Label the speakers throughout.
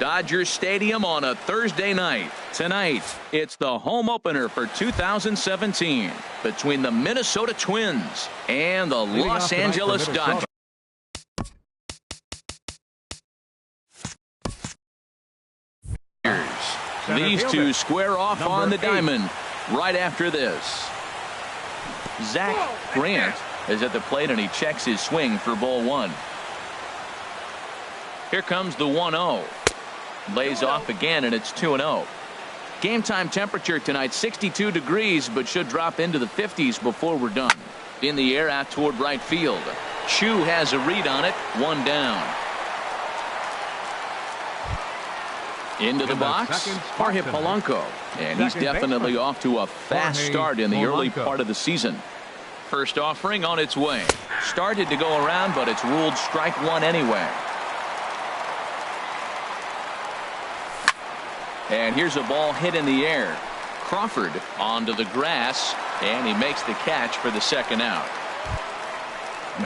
Speaker 1: Dodger Stadium on a Thursday night. Tonight, it's the home opener for 2017 between the Minnesota Twins and the Los Angeles Dodgers. These two square off on the diamond right after this. Zach Grant is at the plate and he checks his swing for ball one. Here comes the 1-0. Lays off again and it's 2-0. Game time temperature tonight 62 degrees, but should drop into the 50s before we're done. In the air out toward right field. Chu has a read on it. One down. Into the box, Jorge Polanco, and he's definitely off to a fast start in the early part of the season. First offering on its way. Started to go around, but it's ruled strike one anyway. And here's a ball hit in the air. Crawford onto the grass, and he makes the catch for the second out.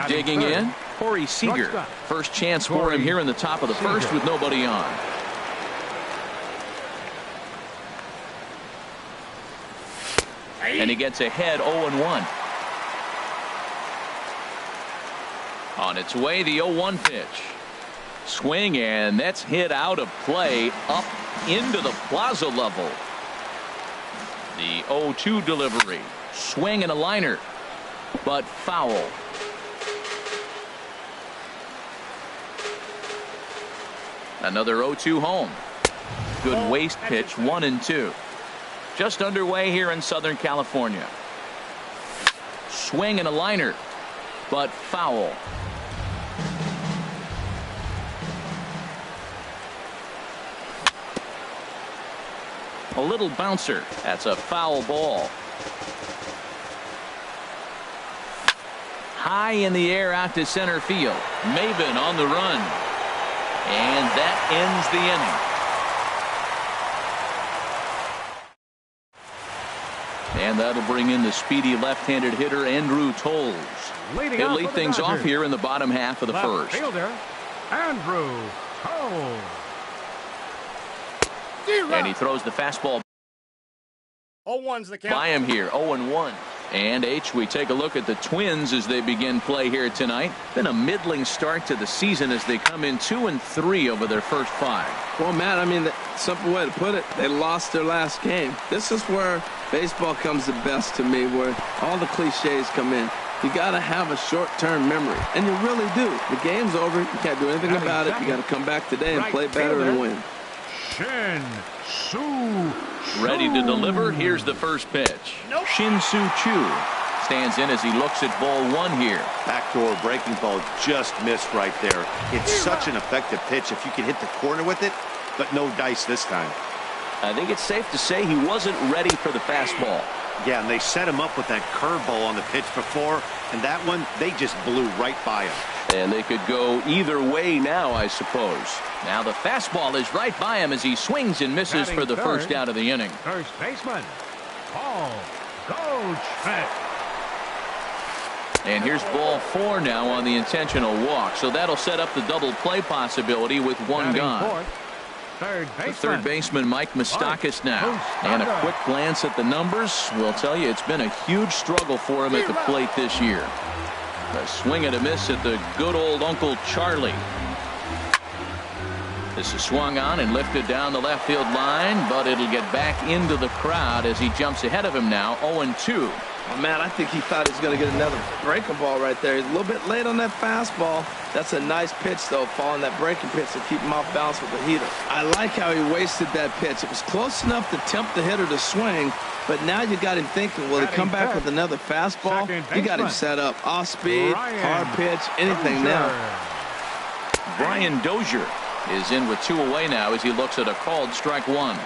Speaker 1: Digging in, Corey Seager. First chance for him here in the top of the first with nobody on. And he gets ahead 0-1. On its way, the 0-1 pitch. Swing, and that's hit out of play up into the plaza level. The 0-2 delivery. Swing and a liner, but foul. Another 0-2 home. Good waste pitch, 1-2. Just underway here in Southern California. Swing and a liner, but foul. A little bouncer. That's a foul ball. High in the air out to center field. Maven on the run. And that ends the inning. And that'll bring in the speedy left-handed hitter Andrew Toles. He'll lead things off here in the bottom half of the first.
Speaker 2: Fielder, Andrew Toles.
Speaker 1: And he throws the fastball
Speaker 2: 0-1's the count.
Speaker 1: by him here. 0-1. And we take a look at the Twins as they begin play here tonight. Been a middling start to the season as they come in 2-3 over their first 5.
Speaker 3: Well, Matt, I mean, the simple way to put it, they lost their last game. This is where baseball comes the best to me, where all the cliches come in. You got to have a short-term memory, and you really do. The game's over. You can't do anything about it. You got to come back today and play better and win.
Speaker 2: Shin Soo
Speaker 1: Ready to deliver. Here's the first pitch. Shin-Soo Choo stands in as he looks at ball one here.
Speaker 4: Backdoor breaking ball just missed right there. It's such an effective pitch if you can hit the corner with it, but no dice this time.
Speaker 1: I think it's safe to say he wasn't ready for the fastball.
Speaker 4: Yeah, and they set him up with that curveball on the pitch before, and that one, they just blew right by him.
Speaker 1: And they could go either way now, I suppose. Now the fastball is right by him as he swings and misses for the first out of the inning.
Speaker 2: First baseman, Paul Goldschmidt.
Speaker 1: And here's ball 4 now on the intentional walk. So that'll set up the double play possibility with one gone. The third baseman, Mike Moustakas now. And a quick glance at the numbers will tell you it's been a huge struggle for him at the plate this year. A swing and a miss at the good old Uncle Charlie. This is swung on and lifted down the left field line, but it'll get back into the crowd as he jumps ahead of him now, 0-2.
Speaker 3: Oh, man, I think he thought he was going to get another breaking ball right there. He's a little bit late on that fastball. That's a nice pitch, though, following that breaking pitch to keep him off balance with the heater. I like how he wasted that pitch. It was close enough to tempt the hitter to swing, but now you got him thinking, will he come back with another fastball? You got him set up. Off speed, hard pitch, anything now.
Speaker 1: Brian Dozier is in with 2 away now as he looks at a called strike 1.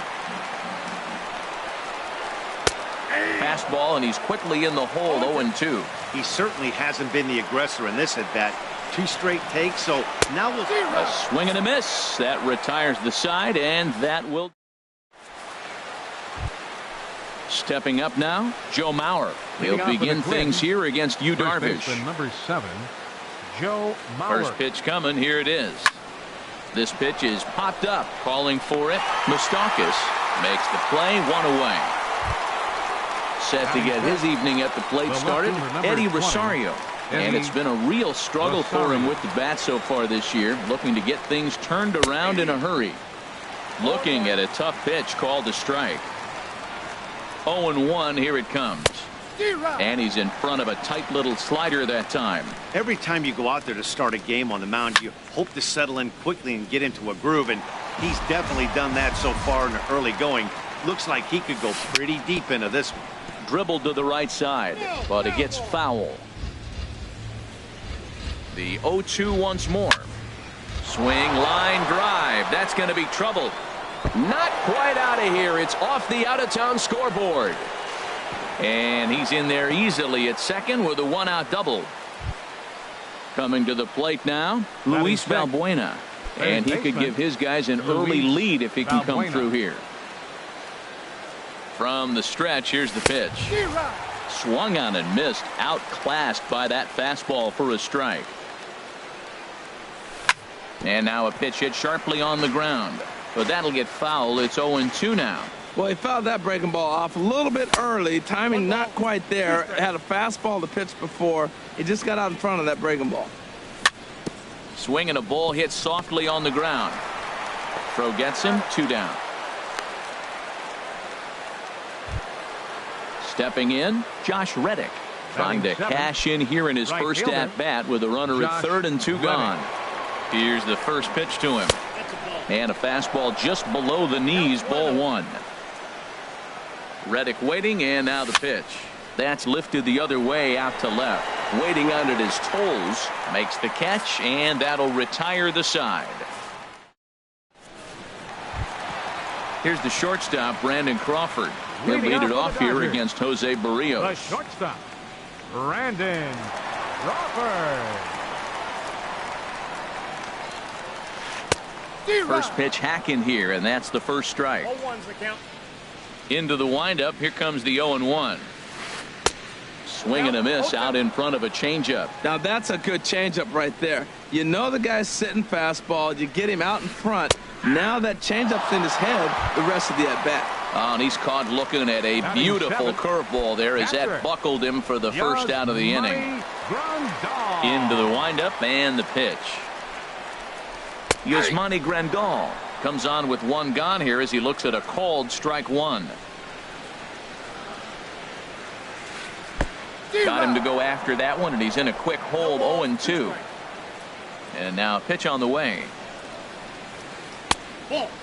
Speaker 1: Fastball, and he's quickly in the hole, 0-2.
Speaker 4: He certainly hasn't been the aggressor in this at bat. 2 straight takes, so now we'll...
Speaker 1: A swing and a miss. That retires the side, and that will... Stepping up now, Joe Mauer. He'll begin things here against Yu Darvish.
Speaker 2: Number 7, Joe Mauer.
Speaker 1: First pitch coming. Here it is. This pitch is popped up, calling for it. Moustakas makes the play, 1 away. Set to get his evening at the plate started, Eddie Rosario. And it's been a real struggle for him with the bat so far this year, looking to get things turned around in a hurry. Looking at a tough pitch called a strike. 0-1, here it comes. And he's in front of a tight little slider that time.
Speaker 4: Every time you go out there to start a game on the mound, you hope to settle in quickly and get into a groove, and he's definitely done that so far in the early going. Looks like he could go pretty deep into this one.
Speaker 1: Dribbled to the right side, but it gets foul. The 0-2 once more. Swing, line, drive. That's going to be trouble. Not quite out of here. It's off the out-of-town scoreboard. And he's in there easily at second with a 1-out double. Coming to the plate now, Luis Valbuena. And he could give his guys an early lead if he can come through here. From the stretch, here's the pitch. Swung on and missed, outclassed by that fastball for a strike. And now a pitch hit sharply on the ground. But that'll get foul. It's 0-2 now.
Speaker 3: Well, he fouled that breaking ball off a little bit early. Timing not quite there. Had a fastball to pitch before. He just got out in front of that breaking ball.
Speaker 1: Swing and a ball hit softly on the ground. Throw gets him, 2 down. Stepping in, Josh Reddick. Trying to cash in here in his first at-bat with a runner at third and 2 gone. Here's the first pitch to him. And a fastball just below the knees, ball 1. Reddick waiting, and now the pitch. That's lifted the other way out to left. Waiting on it his toes. Makes the catch, and that'll retire the side. Here's the shortstop, Brandon Crawford. He'll lead it off here against Jose Barrios.
Speaker 2: The shortstop, Brandon Crawford.
Speaker 1: First pitch hack in here, and that's the first strike.
Speaker 2: 0-1's the count.
Speaker 1: Into the windup. Here comes the 0-1. Swing and a miss out in front of a changeup.
Speaker 3: Now that's a good changeup right there. You know the guy's sitting fastball. You get him out in front. Now that changeup's in his head the rest of the at-bat.
Speaker 1: Oh, and he's caught looking at a beautiful curveball there as that buckled him for the first out of the inning. Into the windup and the pitch. Yasmani Grandal comes on with 1 gone here as he looks at a called strike 1. Got him to go after that one, and he's in a quick hold, 0-2. And now a pitch on the way.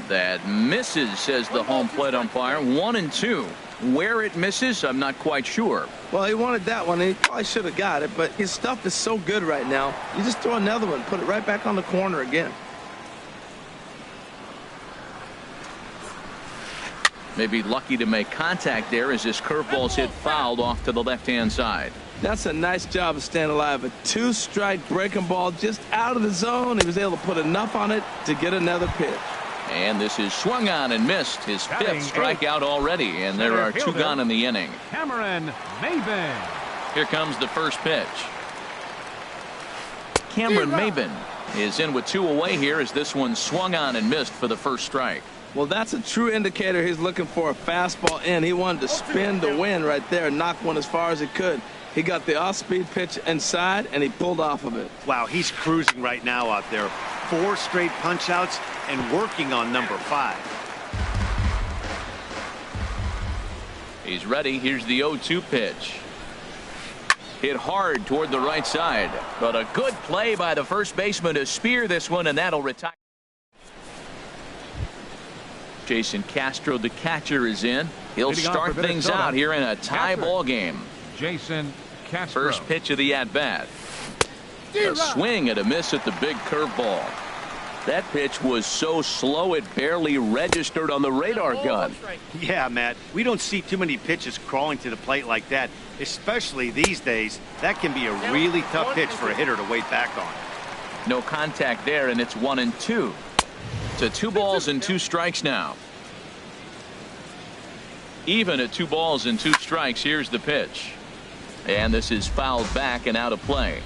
Speaker 1: That misses, says the home plate umpire. 1-2. Where it misses, I'm not quite sure.
Speaker 3: Well, he wanted that one, and he probably should have got it, but his stuff is so good right now. You just throw another one, put it right back on the corner again.
Speaker 1: Maybe lucky to make contact there as this curveball's hit fouled off to the left-hand side.
Speaker 3: That's a nice job of staying alive. A 2-strike breaking ball just out of the zone. He was able to put enough on it to get another pitch.
Speaker 1: And this is swung on and missed. His 5th strikeout already, and there are 2 gone in the inning.
Speaker 2: Cameron Maybin.
Speaker 1: Here comes the first pitch. Cameron Maybin is in with 2 away here as this one swung on and missed for the first strike.
Speaker 3: Well, that's a true indicator he's looking for a fastball in. He wanted to spin to win right there and knock one as far as he could. He got the off-speed pitch inside, and he pulled off of it.
Speaker 4: Wow, he's cruising right now out there. 4 straight punch-outs and working on number 5.
Speaker 1: He's ready. Here's the 0-2 pitch. Hit hard toward the right side, but a good play by the first baseman to spear this one, and that'll retire. Jason Castro, the catcher, is in. He'll start things out here in a tie ball game.
Speaker 2: Jason Castro.
Speaker 1: First pitch of the at-bat. A swing and a miss at the big curveball. That pitch was so slow it barely registered on the radar gun.
Speaker 4: Yeah, Matt, we don't see too many pitches crawling to the plate like that, especially these days. That can be a really tough pitch for a hitter to wait back on.
Speaker 1: No contact there, and it's 1-2. To 2 balls and 2 strikes now. Even at 2 balls and 2 strikes. Here's the pitch, and this is fouled back and out of play.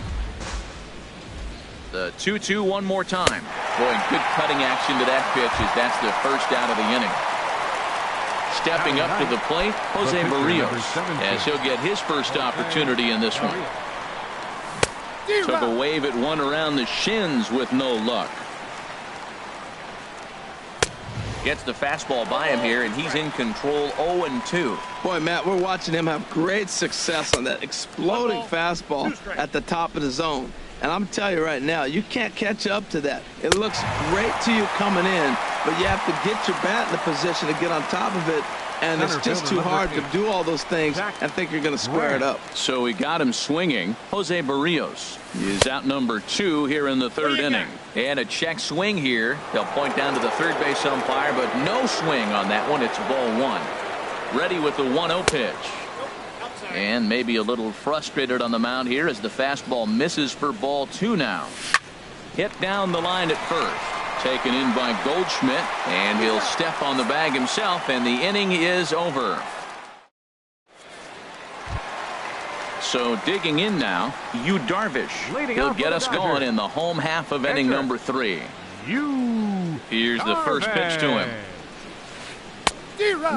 Speaker 1: The 2-2 one more time. Boy, good cutting action to that pitch as that's the first out of the inning. Stepping up to the plate, Jose Barrios, as he'll get his first opportunity in this one. Took a wave at one around the shins with no luck. Gets the fastball by him here, and he's in control 0-2.
Speaker 3: Boy, Matt, we're watching him have great success on that exploding fastball at the top of the zone. And I'm telling you right now, you can't catch up to that. It looks great to you coming in, but you have to get your bat in the position to get on top of it. And it's just too hard to do all those things and think you're going to square it up.
Speaker 1: So we got him swinging. Jose Barrios is out number 2 here in the third inning. And a check swing here. They'll point down to the third base umpire, but no swing on that one. It's ball 1. Ready with the 1-0 pitch. And maybe a little frustrated on the mound here as the fastball misses for ball 2 now. Hit down the line at first. Taken in by Goldschmidt, and he'll step on the bag himself, and the inning is over. So digging in now, Yu Darvish. He'll get us going in the home half of inning number 3. Here's the first pitch to him.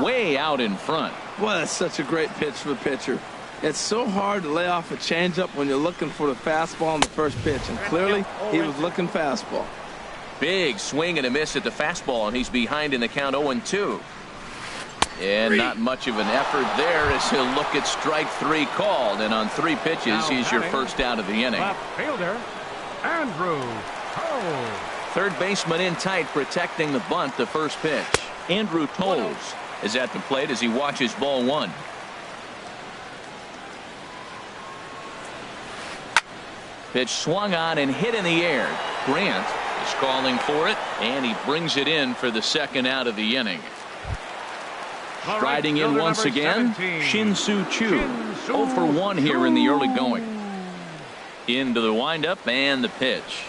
Speaker 1: Way out in front.
Speaker 3: Well, that's such a great pitch for the pitcher. It's so hard to lay off a changeup when you're looking for the fastball on the first pitch, and clearly he was looking fastball.
Speaker 1: Big swing and a miss at the fastball, and he's behind in the count 0-2. And not much of an effort there as he'll look at strike 3 called, and on 3 pitches he's your first out of the inning.
Speaker 2: Left fielder, Andrew Toles.
Speaker 1: Third baseman in tight, protecting the bunt. The first pitch. Andrew Toles is at the plate as he watches ball 1. Pitch swung on and hit in the air. Grant is calling for it, and he brings it in for the second out of the inning. Striding in once again, Shin-Soo Choo. 0 for 1 here in the early going. Into the windup and the pitch.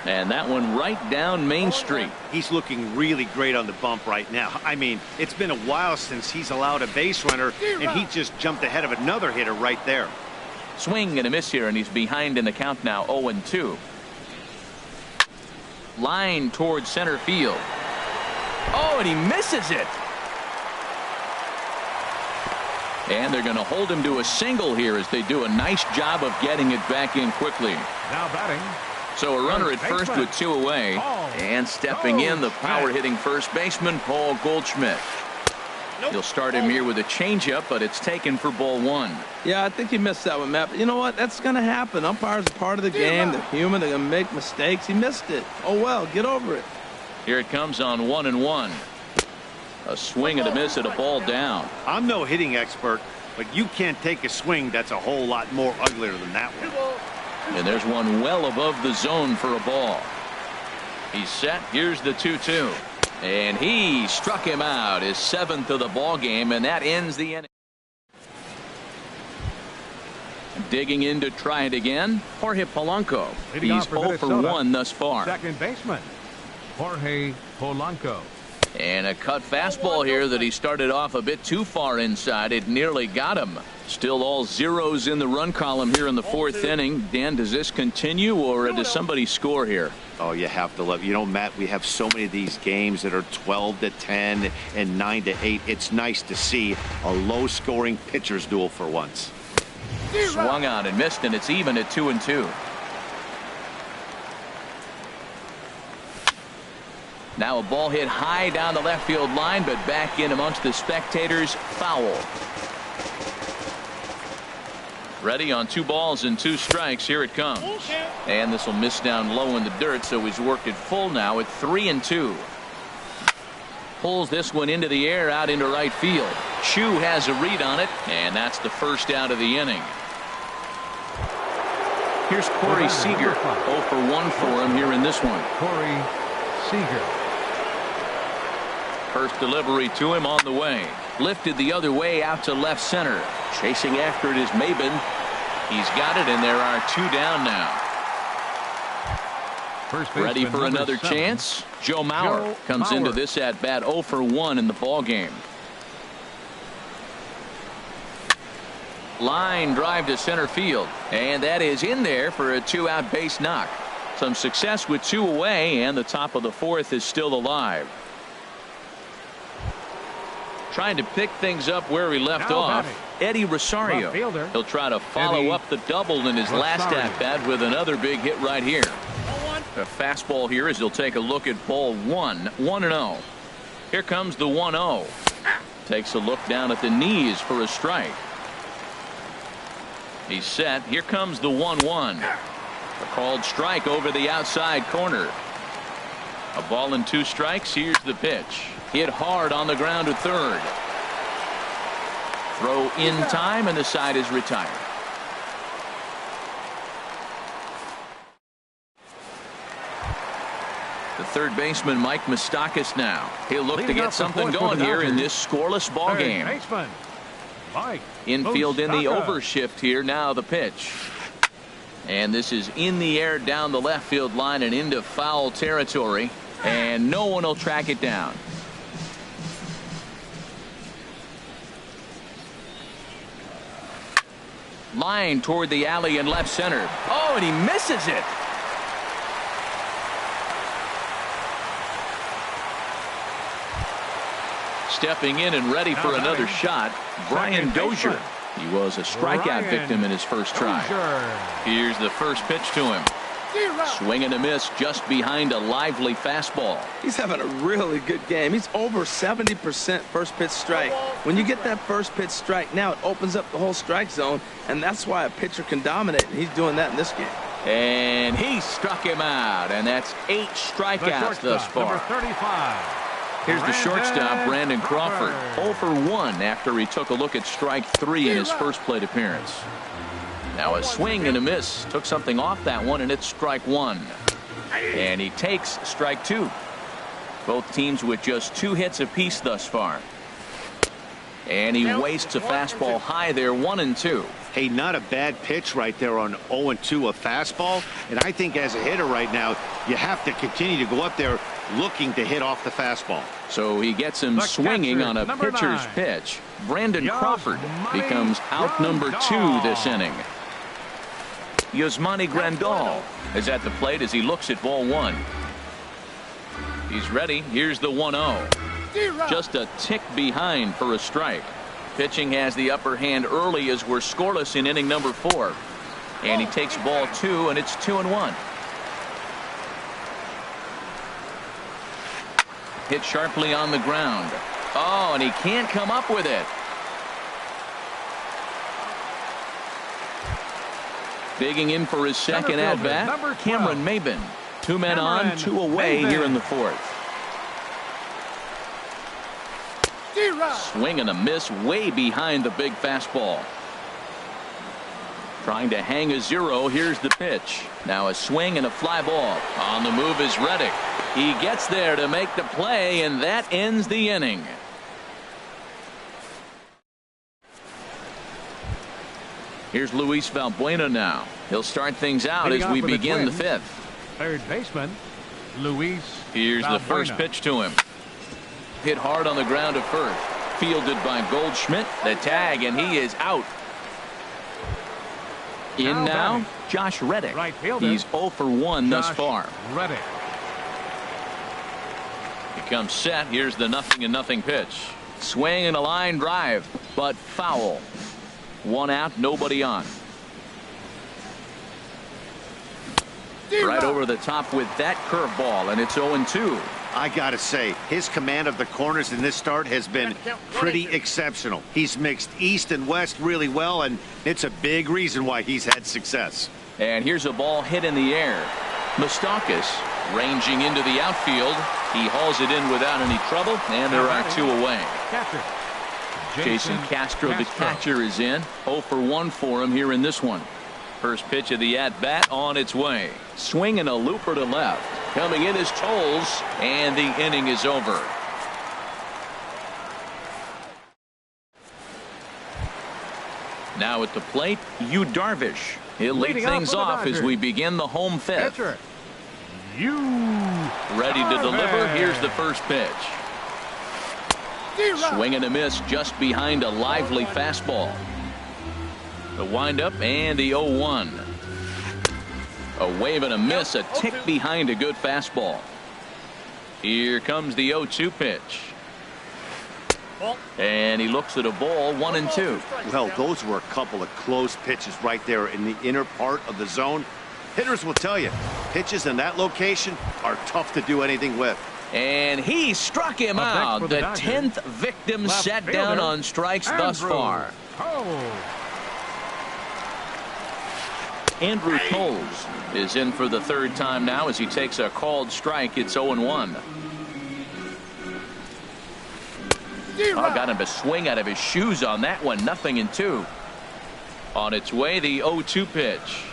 Speaker 1: And that one right down Main Street.
Speaker 4: He's looking really great on the bump right now. I mean, it's been a while since he's allowed a base runner, and he just jumped ahead of another hitter right there.
Speaker 1: Swing and a miss here, and he's behind in the count now 0-2. Line towards center field. Oh, and he misses it. And they're going to hold him to a single here as they do a nice job of getting it back in quickly.
Speaker 2: Now batting.
Speaker 1: So a runner at first with 2 away. And stepping in, the power-hitting first baseman, Paul Goldschmidt. He'll start him here with a changeup, but it's taken for ball 1.
Speaker 3: Yeah, I think he missed that one, Matt. But you know what? That's going to happen. Umpires are part of the game. They're human. They're going to make mistakes. He missed it. Oh, well, get over it.
Speaker 1: Here it comes on 1-1. A swing and a miss at a ball down.
Speaker 4: I'm no hitting expert, but you can't take a swing that's a whole lot more uglier than that one.
Speaker 1: And there's one well above the zone for a ball. He's set. Here's the 2-2. And he struck him out, his 7th of the ball game, and that ends the inning. Digging in to try it again, Jorge Polanco. He's 0 for 1 thus far.
Speaker 2: Second baseman, Jorge Polanco.
Speaker 1: And a cut fastball here that he started off a bit too far inside. It nearly got him. Still all zeros in the run column here in the 4th inning. Dan, does this continue, or does somebody score here?
Speaker 4: Oh, you have to love. You know, Matt, we have so many of these games that are 12-10 and 9-8. It's nice to see a low-scoring pitcher's duel for once.
Speaker 1: Swung on and missed, and it's even at 2-2. Now a ball hit high down the left field line, but back in amongst the spectators. Foul. Ready on 2 balls and 2 strikes. Here it comes. And this will miss down low in the dirt, so he's worked it full now at 3-2. Pulls this one into the air out into right field. Choo has a read on it, and that's the first out of the inning. Here's Corey Seager. 0 for 1 for him here in this one.
Speaker 2: Corey Seager.
Speaker 1: First delivery to him on the way. Lifted the other way out to left center. Chasing after it is Maben. He's got it, and there are 2 down now. Ready for another chance. Joe Mauer comes into this at bat 0 for 1 in the ball game. Line drive to center field, and that is in there for a 2-out base knock. Some success with 2 away, and the top of the 4th is still alive. Trying to pick things up where he left off. Eddie Rosario. He'll try to follow up the double in his last at-bat with another big hit right here. A fastball here as he'll take a look at ball 1. 1-0. Here comes the 1-0. Takes a look down at the knees for a strike. He's set. Here comes the 1-1. A called strike over the outside corner. A ball and 2 strikes. Here's the pitch. Hit hard on the ground to third. Throw in time, and the side is retired. The third baseman, Mike Moustakas, now. He'll look to get something going here in this scoreless ball game. Infield in the overshift here. Now the pitch. And this is in the air down the left field line and into foul territory. And no one will track it down. Line toward the alley in left center. Oh, and he misses it. Stepping in and ready for another shot, Brian Dozier. He was a strikeout victim in his first try. Here's the first pitch to him. Swing and a miss just behind a lively fastball.
Speaker 3: He's having a really good game. He's over 70% first pitch strike. When you get that first pitch strike, now it opens up the whole strike zone, and that's why a pitcher can dominate, and he's doing that in this game.
Speaker 1: And he struck him out, and that's 8 strikeouts thus far.
Speaker 2: Number 35.
Speaker 1: Here's the shortstop, Brandon Crawford. 0 for 1 after he took a look at strike 3 in his first plate appearance. Now a swing and a miss. Took something off that one, and it's strike 1. And he takes strike 2. Both teams with just 2 hits apiece thus far. And he wastes a fastball high there, 1-2.
Speaker 4: Hey, not a bad pitch right there on 0-2, a fastball. And I think as a hitter right now, you have to continue to go up there looking to hit off the fastball.
Speaker 1: So he gets him swinging on a pitcher's pitch. Brandon Crawford becomes out number 2 this inning. Yasmani Grandal is at the plate as he looks at ball 1. He's ready. Here's the 1-0. Just a tick behind for a strike. Pitching has the upper hand early as we're scoreless in inning number 4. And he takes ball 2, and it's 2-1. Hit sharply on the ground. Oh, and he can't come up with it. Digging in for his second at-bat, Cameron Maben. 2 men on, 2 away here in the 4th. Swing and a miss way behind the big fastball. Trying to hang a 0. Here's the pitch. Now a swing and a fly ball. On the move is Reddick. He gets there to make the play, and that ends the inning. Here's Luis Valbuena now. He'll start things out as we begin the 5th.
Speaker 2: Third baseman, Luis.
Speaker 1: Here's the first pitch to him. Hit hard on the ground to first. Fielded by Goldschmidt. The tag, and he is out. In now, Josh Reddick. He's 0 for 1 thus far.
Speaker 2: Reddick.
Speaker 1: He comes set. Here's the 0-0 pitch. Swing and a line drive, but foul. 1 out, nobody on. Right over the top with that curveball, and it's 0-2.
Speaker 4: I gotta say, his command of the corners in this start has been pretty exceptional. He's mixed east and west really well, and it's a big reason why he's had success.
Speaker 1: And here's a ball hit in the air. Moustakas ranging into the outfield. He hauls it in without any trouble, and there are 2 away. Jason Castro, the catcher, is in. 0 for 1 for him here in this one. First pitch of the at-bat on its way. Swing and a looper to left. Coming in is Tolles, and the inning is over. Now at the plate, Yu Darvish. He'll lead things off as we begin the home 5th. Ready to deliver. Here's the first pitch. Swing and a miss just behind a lively fastball. The windup and the 0-1. A wave and a miss, a tick behind a good fastball. Here comes the 0-2 pitch. And he looks at a ball, 1-2.
Speaker 4: Well, those were a couple of close pitches right there in the inner part of the zone. Hitters will tell you, pitches in that location are tough to do anything with.
Speaker 1: And he struck him out. The 10th victim set down on strikes thus far. Andrew Toles is in for the third time now as he takes a called strike. It's 0-1. Got him to swing out of his shoes on that one. 0-2. On its way, the 0-2 pitch.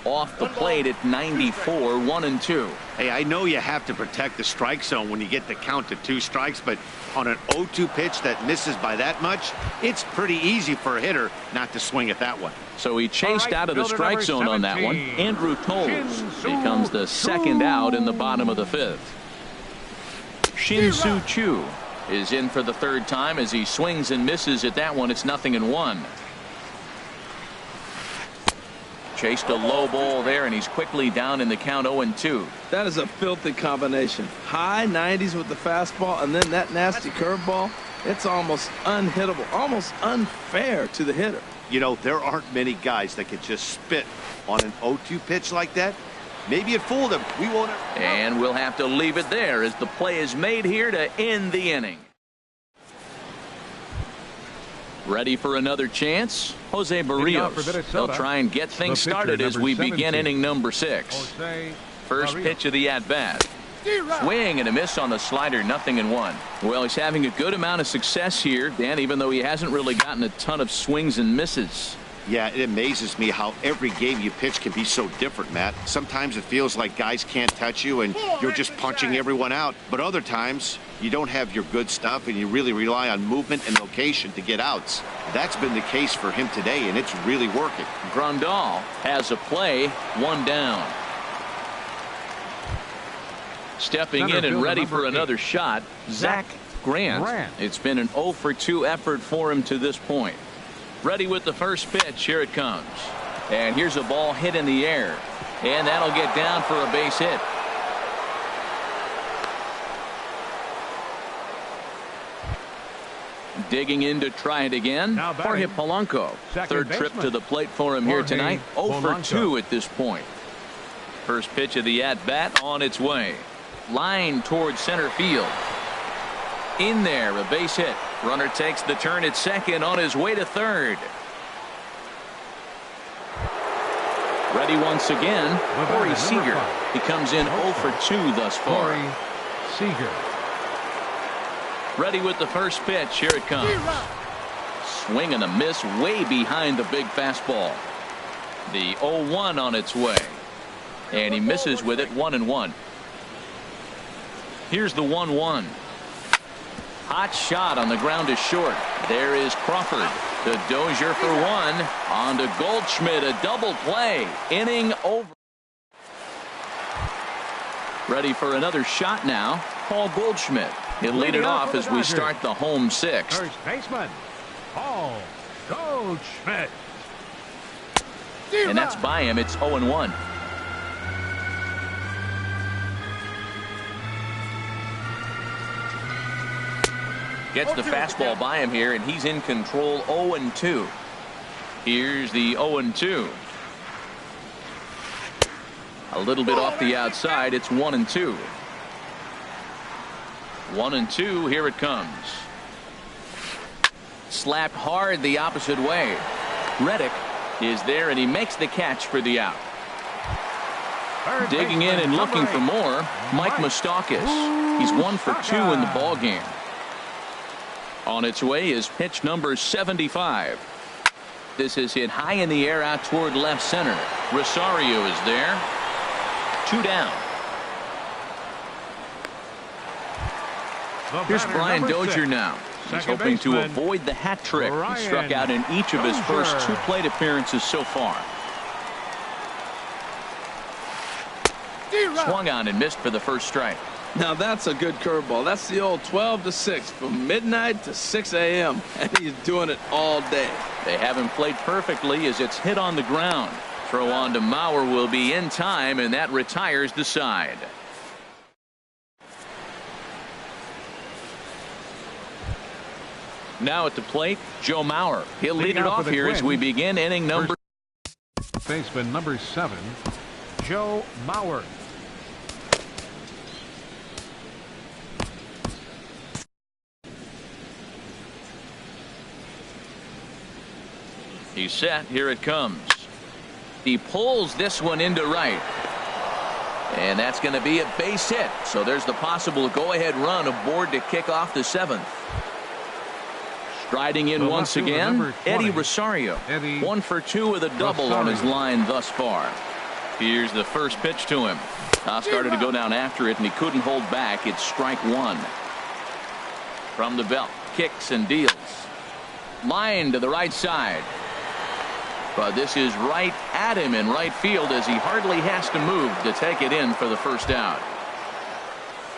Speaker 1: Off the plate at 94, 1-2.
Speaker 4: Hey, I know you have to protect the strike zone when you get the count to 2 strikes, but on an 0-2 pitch that misses by that much, it's pretty easy for a hitter not to swing at that one.
Speaker 1: So he chased out of the strike zone on that one. Andrew Toles becomes the second out in the bottom of the 5th. Shin-Soo Choo is in for the third time as he swings and misses at that one. It's 0-1. Chased a low ball there, and he's quickly down in the count 0-2.
Speaker 3: That is a filthy combination. High 90s with the fastball, and then that nasty curveball. It's almost unhittable, almost unfair to the hitter.
Speaker 4: You know, there aren't many guys that can just spit on an 0-2 pitch like that. Maybe it fooled him. We won't.
Speaker 1: And we'll have to leave it there as the play is made here to end the inning. Ready for another chance? Jose Barrios. They'll try and get things started as we begin inning number 6. First pitch of the at-bat. Swing and a miss on the slider, 0-1. Well, he's having a good amount of success here, Dan, even though he hasn't really gotten a ton of swings and misses.
Speaker 4: Yeah, it amazes me how every game you pitch can be so different, Matt. Sometimes it feels like guys can't touch you and you're just punching everyone out. But other times, you don't have your good stuff and you really rely on movement and location to get outs. That's been the case for him today, and it's really working.
Speaker 1: Grandal has a play, 1 down. Stepping in and ready for another shot, Zach Grant. It's been an 0-for-2 effort for him to this point. Ready with the first pitch. Here it comes. And here's a ball hit in the air. And that'll get down for a base hit. Digging in to try it again. Jorge Polanco. Third trip to the plate for him here tonight. 0-for-2 at this point. First pitch of the at-bat on its way. Line towards center field. In there, a base hit. Runner takes the turn at second on his way to third. Ready once again, Corey Seager. He comes in 0-for-2 thus far.
Speaker 2: Corey Seager.
Speaker 1: Ready with the first pitch. Here it comes. Swing and a miss way behind the big fastball. The 0-1 on its way. And he misses with it, 1-1. Here's the 1-1. Hot shot on the ground is short. There is Crawford. The Dozier for 1. On to Goldschmidt. A double play. Inning over. Ready for another shot now. Paul Goldschmidt. He'll lead it off as we start the home 6th.
Speaker 2: First baseman, Paul Goldschmidt.
Speaker 1: And that's by him. It's 0-1. Gets the fastball by him here, and he's in control. 0-2. Here's the 0-2. A little bit off the outside. It's 1-2. 1-2. Here it comes. Slapped hard the opposite way. Reddick is there, and he makes the catch for the out. Digging in and looking for more, Mike Moustakas. He's 1-for-2 in the ball game. On its way is pitch number 75. This is hit high in the air out toward left center. Rosario is there. 2 down. Here's Brian Dozier now. He's hoping to avoid the hat trick. He struck out in each of his first 2 plate appearances so far. Swung on and missed for the first strike.
Speaker 3: Now that's a good curveball. That's the old 12 to 6 from midnight to 6 a.m. and he's doing it all day.
Speaker 1: They have him played perfectly as it's hit on the ground. Throw on to Mauer will be in time, and that retires the side. Now at the plate, Joe Mauer. He'll lead it off here as we begin inning number.
Speaker 2: Baseman number 7, Joe Mauer.
Speaker 1: He's set. Here it comes. He pulls this one into right. And that's going to be a base hit. So there's the possible go-ahead run aboard to kick off the 7th. Striding in once again, Eddie Rosario. 1 for 2 with a double on his line thus far. Here's the first pitch to him. Started to go down after it, and he couldn't hold back. It's strike 1. From the belt, kicks and deals. Line to the right side. But this is right at him in right field as he hardly has to move to take it in for the first out.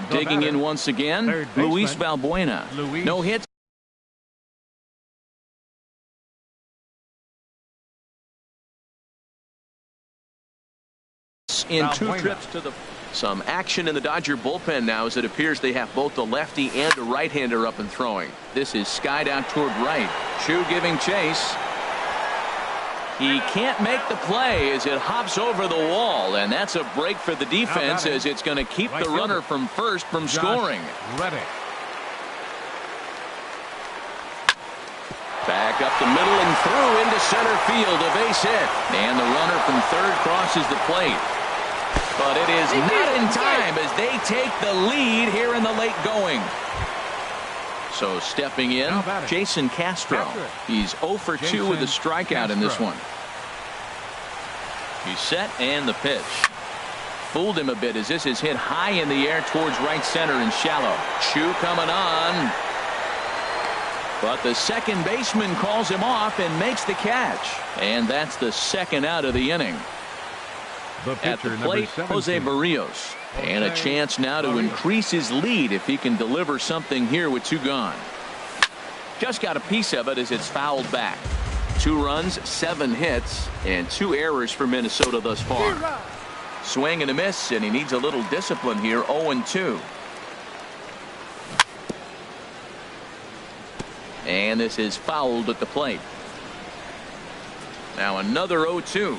Speaker 1: Digging in once again, Luis Valbuena. No hits. In 2 trips to the. Some action in the Dodger bullpen now as it appears they have both the lefty and a right-hander up and throwing. This is skied out toward right. Chu giving chase. He can't make the play as it hops over the wall, and that's a break for the defense as it's going to keep the runner from first from scoring. Back up the middle and through into center field, a base hit. And the runner from third crosses the plate. But it is not in time as they take the lead here in the late going. So stepping in, Jason Castro. He's 0 for 2 with a strikeout in this one. He's set and the pitch. Fooled him a bit as this is hit high in the air towards right center and shallow. Chu coming on. But the second baseman calls him off and makes the catch. And that's the second out of the inning. At the plate, Jose Barrios. And a chance now to increase his lead if he can deliver something here with 2 gone. Just got a piece of it as it's fouled back. 2 runs, 7 hits, and 2 errors for Minnesota thus far. Swing and a miss, and he needs a little discipline here. 0-2. And this is fouled at the plate. Now another 0-2.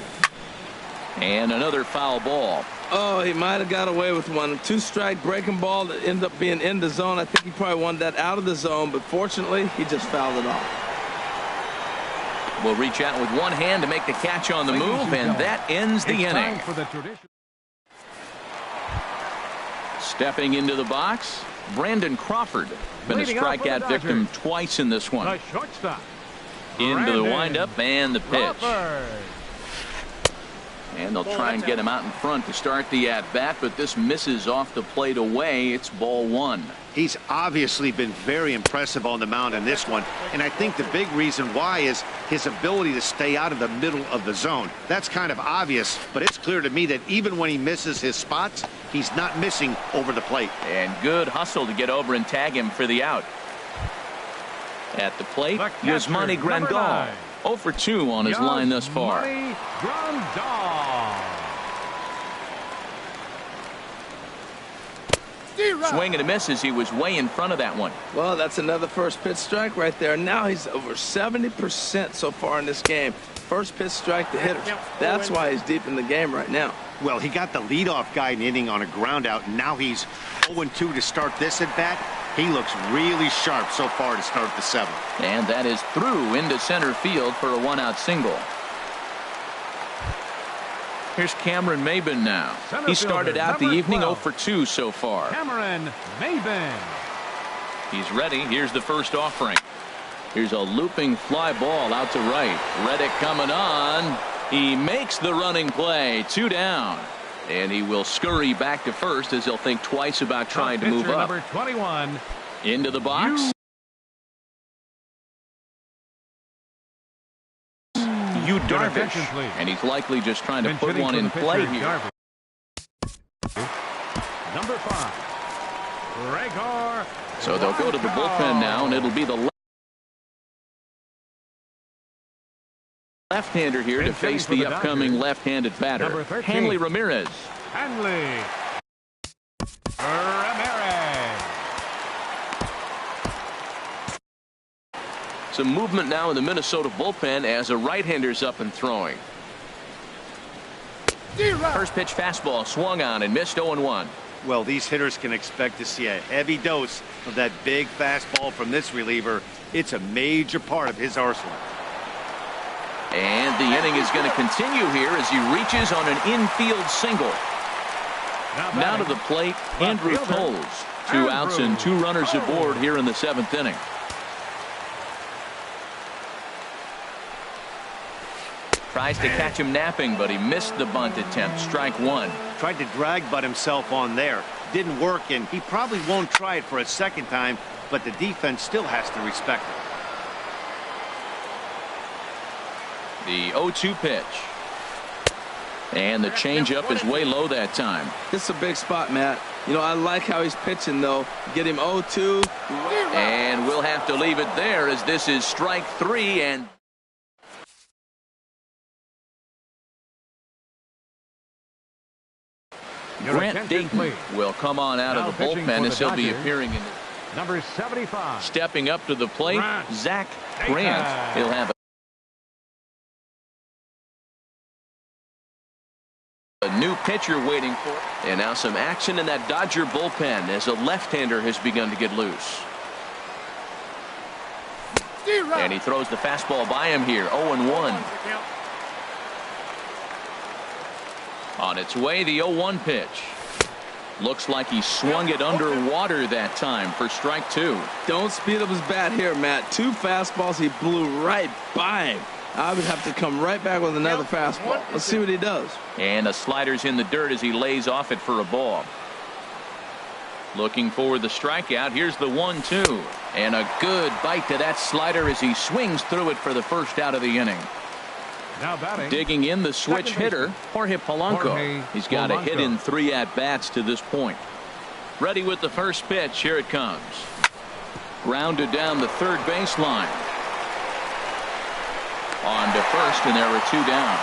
Speaker 1: And another foul ball.
Speaker 3: Oh, he might have got away with one. 2-strike breaking ball that ended up being in the zone. I think he probably wanted that out of the zone, but fortunately, he just fouled it off.
Speaker 1: Will reach out with one hand to make the catch on the move, and that ends the inning. Stepping into the box, Brandon Crawford. Been a strikeout victim twice in this one. Into the windup and the pitch. And they'll try and get him out in front to start the at-bat, but this misses off the plate away. It's ball 1.
Speaker 4: He's obviously been very impressive on the mound in this one, and I think the big reason why is his ability to stay out of the middle of the zone. That's kind of obvious, but it's clear to me that even when he misses his spots, he's not missing over the plate.
Speaker 1: And good hustle to get over and tag him for the out. At the plate, Yasmani Grandal. 0 for 2 on his line thus far. Swing and a miss as he was way in front of that one.
Speaker 3: Well, that's another first pitch strike right there. Now he's over 70% so far in this game. First pitch strike to hitters. That's why he's deep in the game right now.
Speaker 4: Well, he got the leadoff guy in inning on a ground out, and now he's 0-2 to start this at bat. He looks really sharp so far to start the 7th.
Speaker 1: And that is through into center field for a 1-out single. Here's Cameron Maybin now. He started out the evening 0 for 2 so far.
Speaker 2: Cameron Maybin.
Speaker 1: He's ready. Here's the first offering. Here's a looping fly ball out to right. Reddick coming on. He makes the running play. 2 down. And he will scurry back to first as he'll think twice about trying to move up.
Speaker 2: Number 21.
Speaker 1: Into the box. Yu Darvish. And he's likely just trying to put one in play here.
Speaker 2: Number 5. Gregor.
Speaker 1: So they'll go to the bullpen now, and it'll be the Left-hander here to face the upcoming left-handed batter, Hanley Ramirez.
Speaker 2: Hanley Ramirez.
Speaker 1: Some movement now in the Minnesota bullpen as a right-hander's up and throwing. First pitch fastball swung on and missed 0-1.
Speaker 4: Well, these hitters can expect to see a heavy dose of that big fastball from this reliever. It's a major part of his arsenal.
Speaker 1: And the inning is going to continue here as he reaches on an infield single. Now to the plate, Andrew Toles. 2 outs and 2 runners aboard here in the 7th inning. Tries to catch him napping, but he missed the bunt attempt. Strike 1.
Speaker 4: Tried to drag butt himself on there. Didn't work, and he probably won't try it for a second time, but the defense still has to respect it.
Speaker 1: The 0-2 pitch. And the changeup is way low that time.
Speaker 3: This is a big spot, Matt. You know, I like how he's pitching, though. Get him 0-2.
Speaker 1: And we'll have to leave it there as this is strike 3. And Grant Dayton will come on out of the bullpen as he'll be appearing in
Speaker 2: number 75.
Speaker 1: Stepping up to the plate, Zach Grant. He'll have a new pitcher waiting for it. And now some action in that Dodger bullpen as a left-hander has begun to get loose. And he throws the fastball by him here. 0-1. On its way, the 0-1 pitch. Looks like he swung it underwater that time for strike 2.
Speaker 3: Don't speed up his bat here, Matt. 2 fastballs, he blew right by him. I would have to come right back with another fastball. Let's see what he does.
Speaker 1: And a slider's in the dirt as he lays off it for a ball. Looking for the strikeout. Here's the 1-2. And a good bite to that slider as he swings through it for the first out of the inning.
Speaker 2: Now batting.
Speaker 1: Digging in the switch hitter, Jorge Polanco. He's got a hit in 3 at-bats to this point. Ready with the first pitch. Here it comes. Grounded down the third baseline. On to first, and there are 2 down.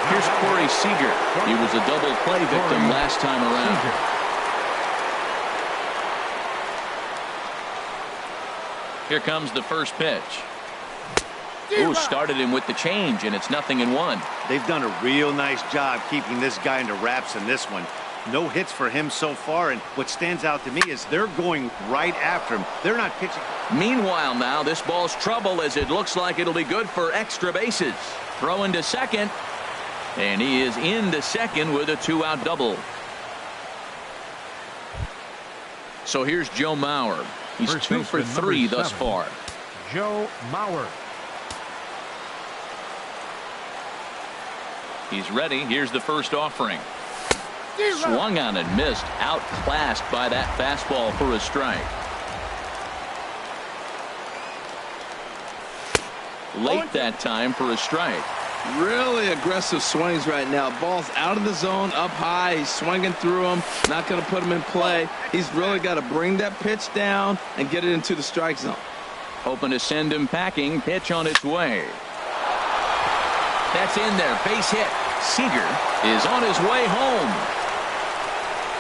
Speaker 1: Here's Corey Seager. He was a double play victim last time around. Here comes the first pitch. Ooh, started him with the change, and it's 0-1.
Speaker 4: They've done a real nice job keeping this guy under wraps in this one. No hits for him so far, and what stands out to me is they're going right after him. They're not pitching.
Speaker 1: Meanwhile, now this ball's trouble as it looks like it'll be good for extra bases. Throwing to second, and he is into second with a 2-out double. So here's Joe Mauer. He's 2 for 3 thus far.
Speaker 2: Joe Mauer.
Speaker 1: He's ready. Here's the first offering. Swung on and missed. Outclassed by that fastball for a strike. Late that time for a strike.
Speaker 3: Really aggressive swings right now. Ball's out of the zone, up high. He's swinging through them. Not going to put him in play. He's really got to bring that pitch down and get it into the strike zone.
Speaker 1: Hoping to send him packing. Pitch on its way. That's in there. Base hit. Seager is on his way home.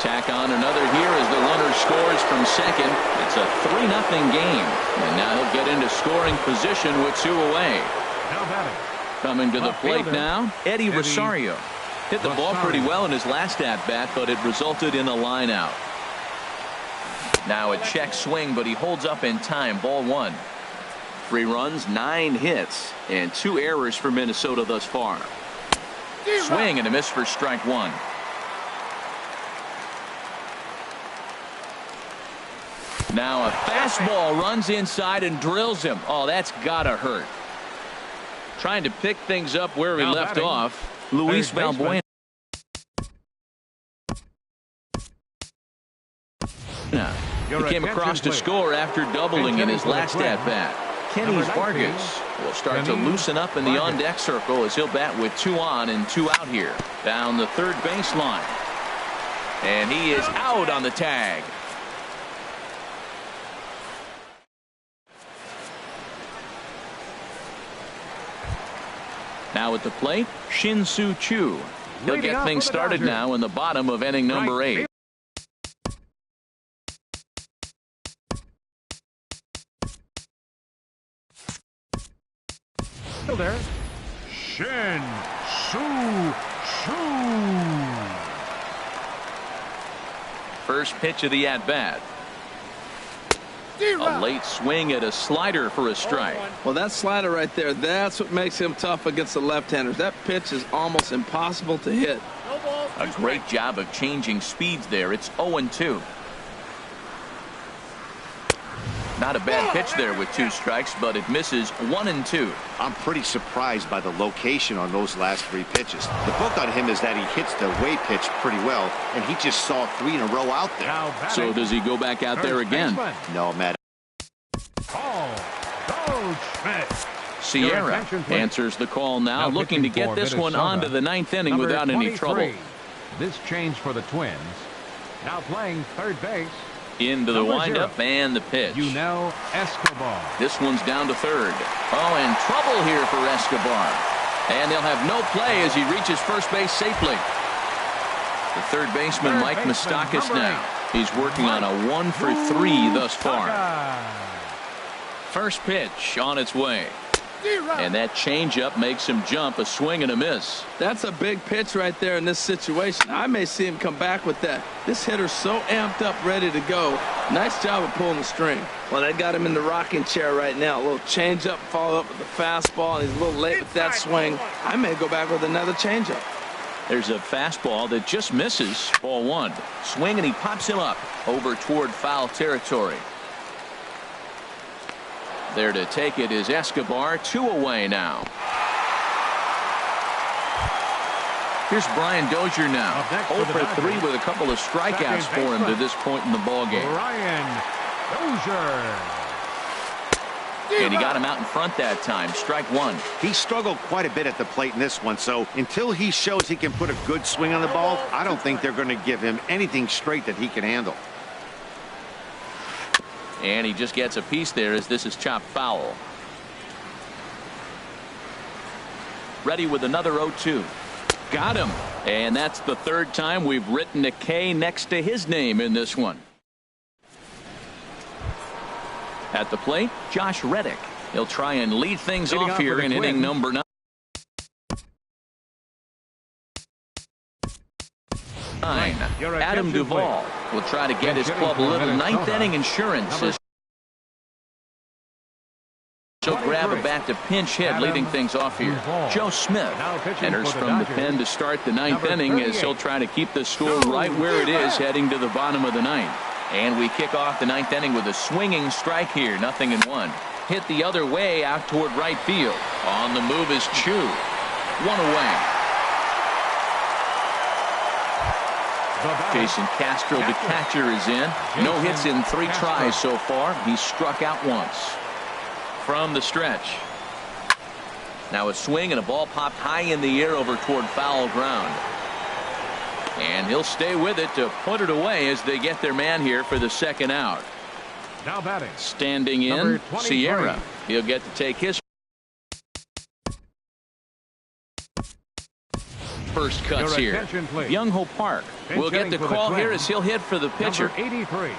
Speaker 1: Tack on another here as the runner scores from second. It's a 3-0 game. And now he'll get into scoring position with 2 away.
Speaker 2: Now batting.
Speaker 1: Coming to the plate now, Eddie Rosario. Hit the ball pretty well in his last at-bat, but it resulted in a line out. Now a check swing, but he holds up in time. Ball 1. 3 runs, 9 hits, and 2 errors for Minnesota thus far. Swing and a miss for strike 1. Now a fastball runs inside and drills him. Oh, that's gotta hurt. Trying to pick things up where we left off. Luis Valbuena. He came across to score after doubling in his last at-bat. Kenny Vargas will start to loosen up in the on-deck circle as he'll bat with 2 on and 2 out here. Down the third baseline. And he is out on the tag. Now at the plate, Shin-Soo Choo. He'll get things started now in the bottom of inning number 8.
Speaker 2: Still there. Shin-Soo Choo.
Speaker 1: First pitch of the at-bat. A late swing at a slider for a strike.
Speaker 3: Well, that slider right there, that's what makes him tough against the left-handers. That pitch is almost impossible to hit.
Speaker 1: A great job of changing speeds there. It's 0-2. Not a bad pitch there with 2 strikes, but it misses 1-2.
Speaker 4: I'm pretty surprised by the location on those last 3 pitches. The book on him is that he hits the away pitch pretty well, and he just saw 3 in a row out there.
Speaker 1: So does he go back out there again?
Speaker 4: No, Matt.
Speaker 1: Sierra answers the call now looking to get this one onto the 9th inning without any trouble.
Speaker 2: This change for the Twins. Now playing third base.
Speaker 1: Into the windup and the pitch.
Speaker 2: Escobar.
Speaker 1: This one's down to third. Oh, and trouble here for Escobar. And they'll have no play as he reaches first base safely. The third baseman, Mike Moustakas now. He's working on a 1-for-3 thus far. First pitch on its way. And that changeup makes him jump, a swing and a miss.
Speaker 3: That's a big pitch right there in this situation. I may see him come back with that. This hitter's so amped up, ready to go. Nice job of pulling the string. Well, that got him in the rocking chair right now. A little changeup, follow up with the fastball, and he's a little late with that swing. I may go back with another changeup.
Speaker 1: There's a fastball that just misses. Ball 1. Swing, and he pops him up over toward foul territory. There to take it is Escobar. 2 away now. Here's Brian Dozier now. 0-for-3 with a couple of strikeouts for him to this point in the ballgame.
Speaker 2: Brian Dozier.
Speaker 1: And he got him out in front that time. Strike 1.
Speaker 4: He struggled quite a bit at the plate in this one, so until he shows he can put a good swing on the ball, I don't think they're going to give him anything straight that he can handle.
Speaker 1: And he just gets a piece there as this is chopped foul. Ready with another 0-2. Got him. And that's the 3rd time we've written a K next to his name in this one. At the plate, Josh Reddick. He'll try and lead things off here in inning number 9. Adam Duvall will try to get his club a little 9th inning insurance as he'll grab a bat to pinch hit, leading things off here. Joe Smith enters from the pen to start the 9th inning as he'll try to keep the score right where it is heading to the bottom of the 9th. And we kick off the 9th inning with a swinging strike here, 0-1. Hit the other way out toward right field. On the move is Choo. 1 away. Jason Castro, the catcher, is in. No hits in 3 tries so far. He's struck out once. From the stretch. Now a swing and a ball popped high in the air over toward foul ground. And he'll stay with it to put it away as they get their man here for the 2nd out.
Speaker 2: Now batting.
Speaker 1: Standing in, Sierra. He'll get to take his first cuts here. Young-Ho Park will get the call here as he'll hit for the pitcher.
Speaker 2: Number 83,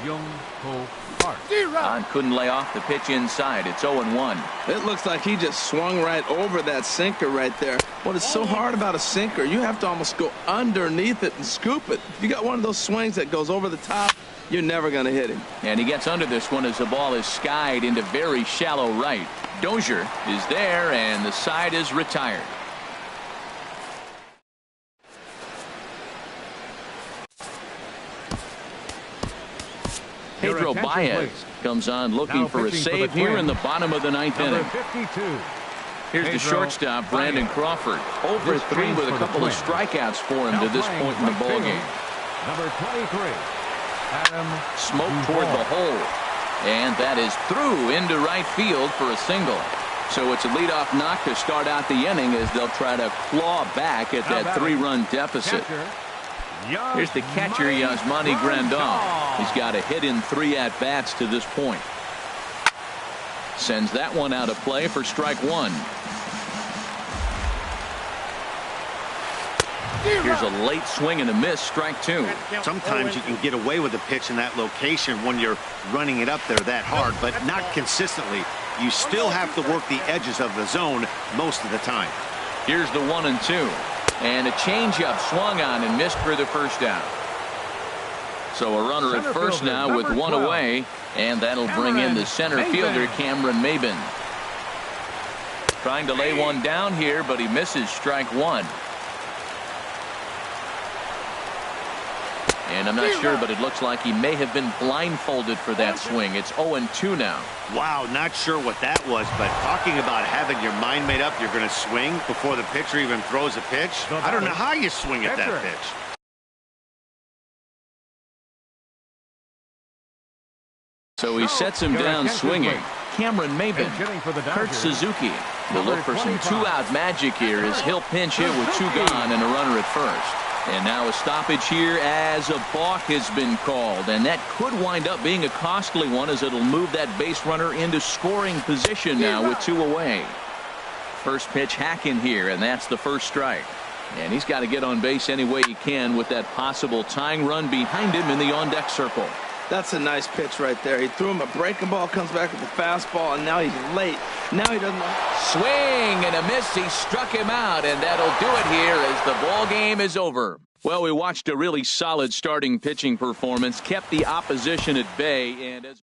Speaker 2: Young-Ho Park.
Speaker 1: Don couldn't lay off the pitch inside. It's 0-1.
Speaker 3: It looks like he just swung right over that sinker right there. What is so hard about a sinker, you have to almost go underneath it and scoop it. If you got one of those swings that goes over the top, you're never going to hit him.
Speaker 1: And he gets under this one as the ball is skied into very shallow right. Dozier is there, and the side is retired. Pedro Baez comes on looking for a save here in the bottom of the 9th inning.
Speaker 2: 52.
Speaker 1: Here's the shortstop, Brandon Crawford. 0-for-3 with a couple of strikeouts for him to this point in the ballgame.
Speaker 2: Number 23, Adam
Speaker 1: Smoke toward the hole. And that is through into right field for a single. So it's a leadoff knock to start out the inning as they'll try to claw back at that 3-run deficit. Here's the catcher, Yasmani Grandal. He's got a hit in 3 at-bats to this point. Sends that one out of play for strike 1. Here's a late swing and a miss, strike 2.
Speaker 4: Sometimes you can get away with a pitch in that location when you're running it up there that hard, but not consistently. You still have to work the edges of the zone most of the time.
Speaker 1: Here's the 1-2. And a changeup swung on and missed for the first down. So a runner at first now with 1 away, and that'll bring in the center fielder, Cameron Maben. Trying to lay one down here, but he misses, strike 1. And I'm not sure, but it looks like he may have been blindfolded for that swing. It's 0-2 now.
Speaker 4: Wow, not sure what that was, but talking about having your mind made up you're going to swing before the pitcher even throws a pitch. I don't know how you swing at that pitch.
Speaker 1: So he sets him down swinging. Cameron Maben. Kurt Suzuki will look for some 2-out magic here as he'll pinch hit with 2 gone and a runner at first. And now a stoppage here as a balk has been called. And that could wind up being a costly one as it'll move that base runner into scoring position now with 2 away. First pitch hacking here, and that's the first strike. And he's got to get on base any way he can with that possible tying run behind him in the on-deck circle.
Speaker 3: That's a nice pitch right there. He threw him a breaking ball, comes back with a fastball, and now he's late. Now he doesn't know.
Speaker 1: Swing and a miss. He struck him out, and that'll do it here as the ball game is over. Well, we watched a really solid starting pitching performance, kept the opposition at bay, and as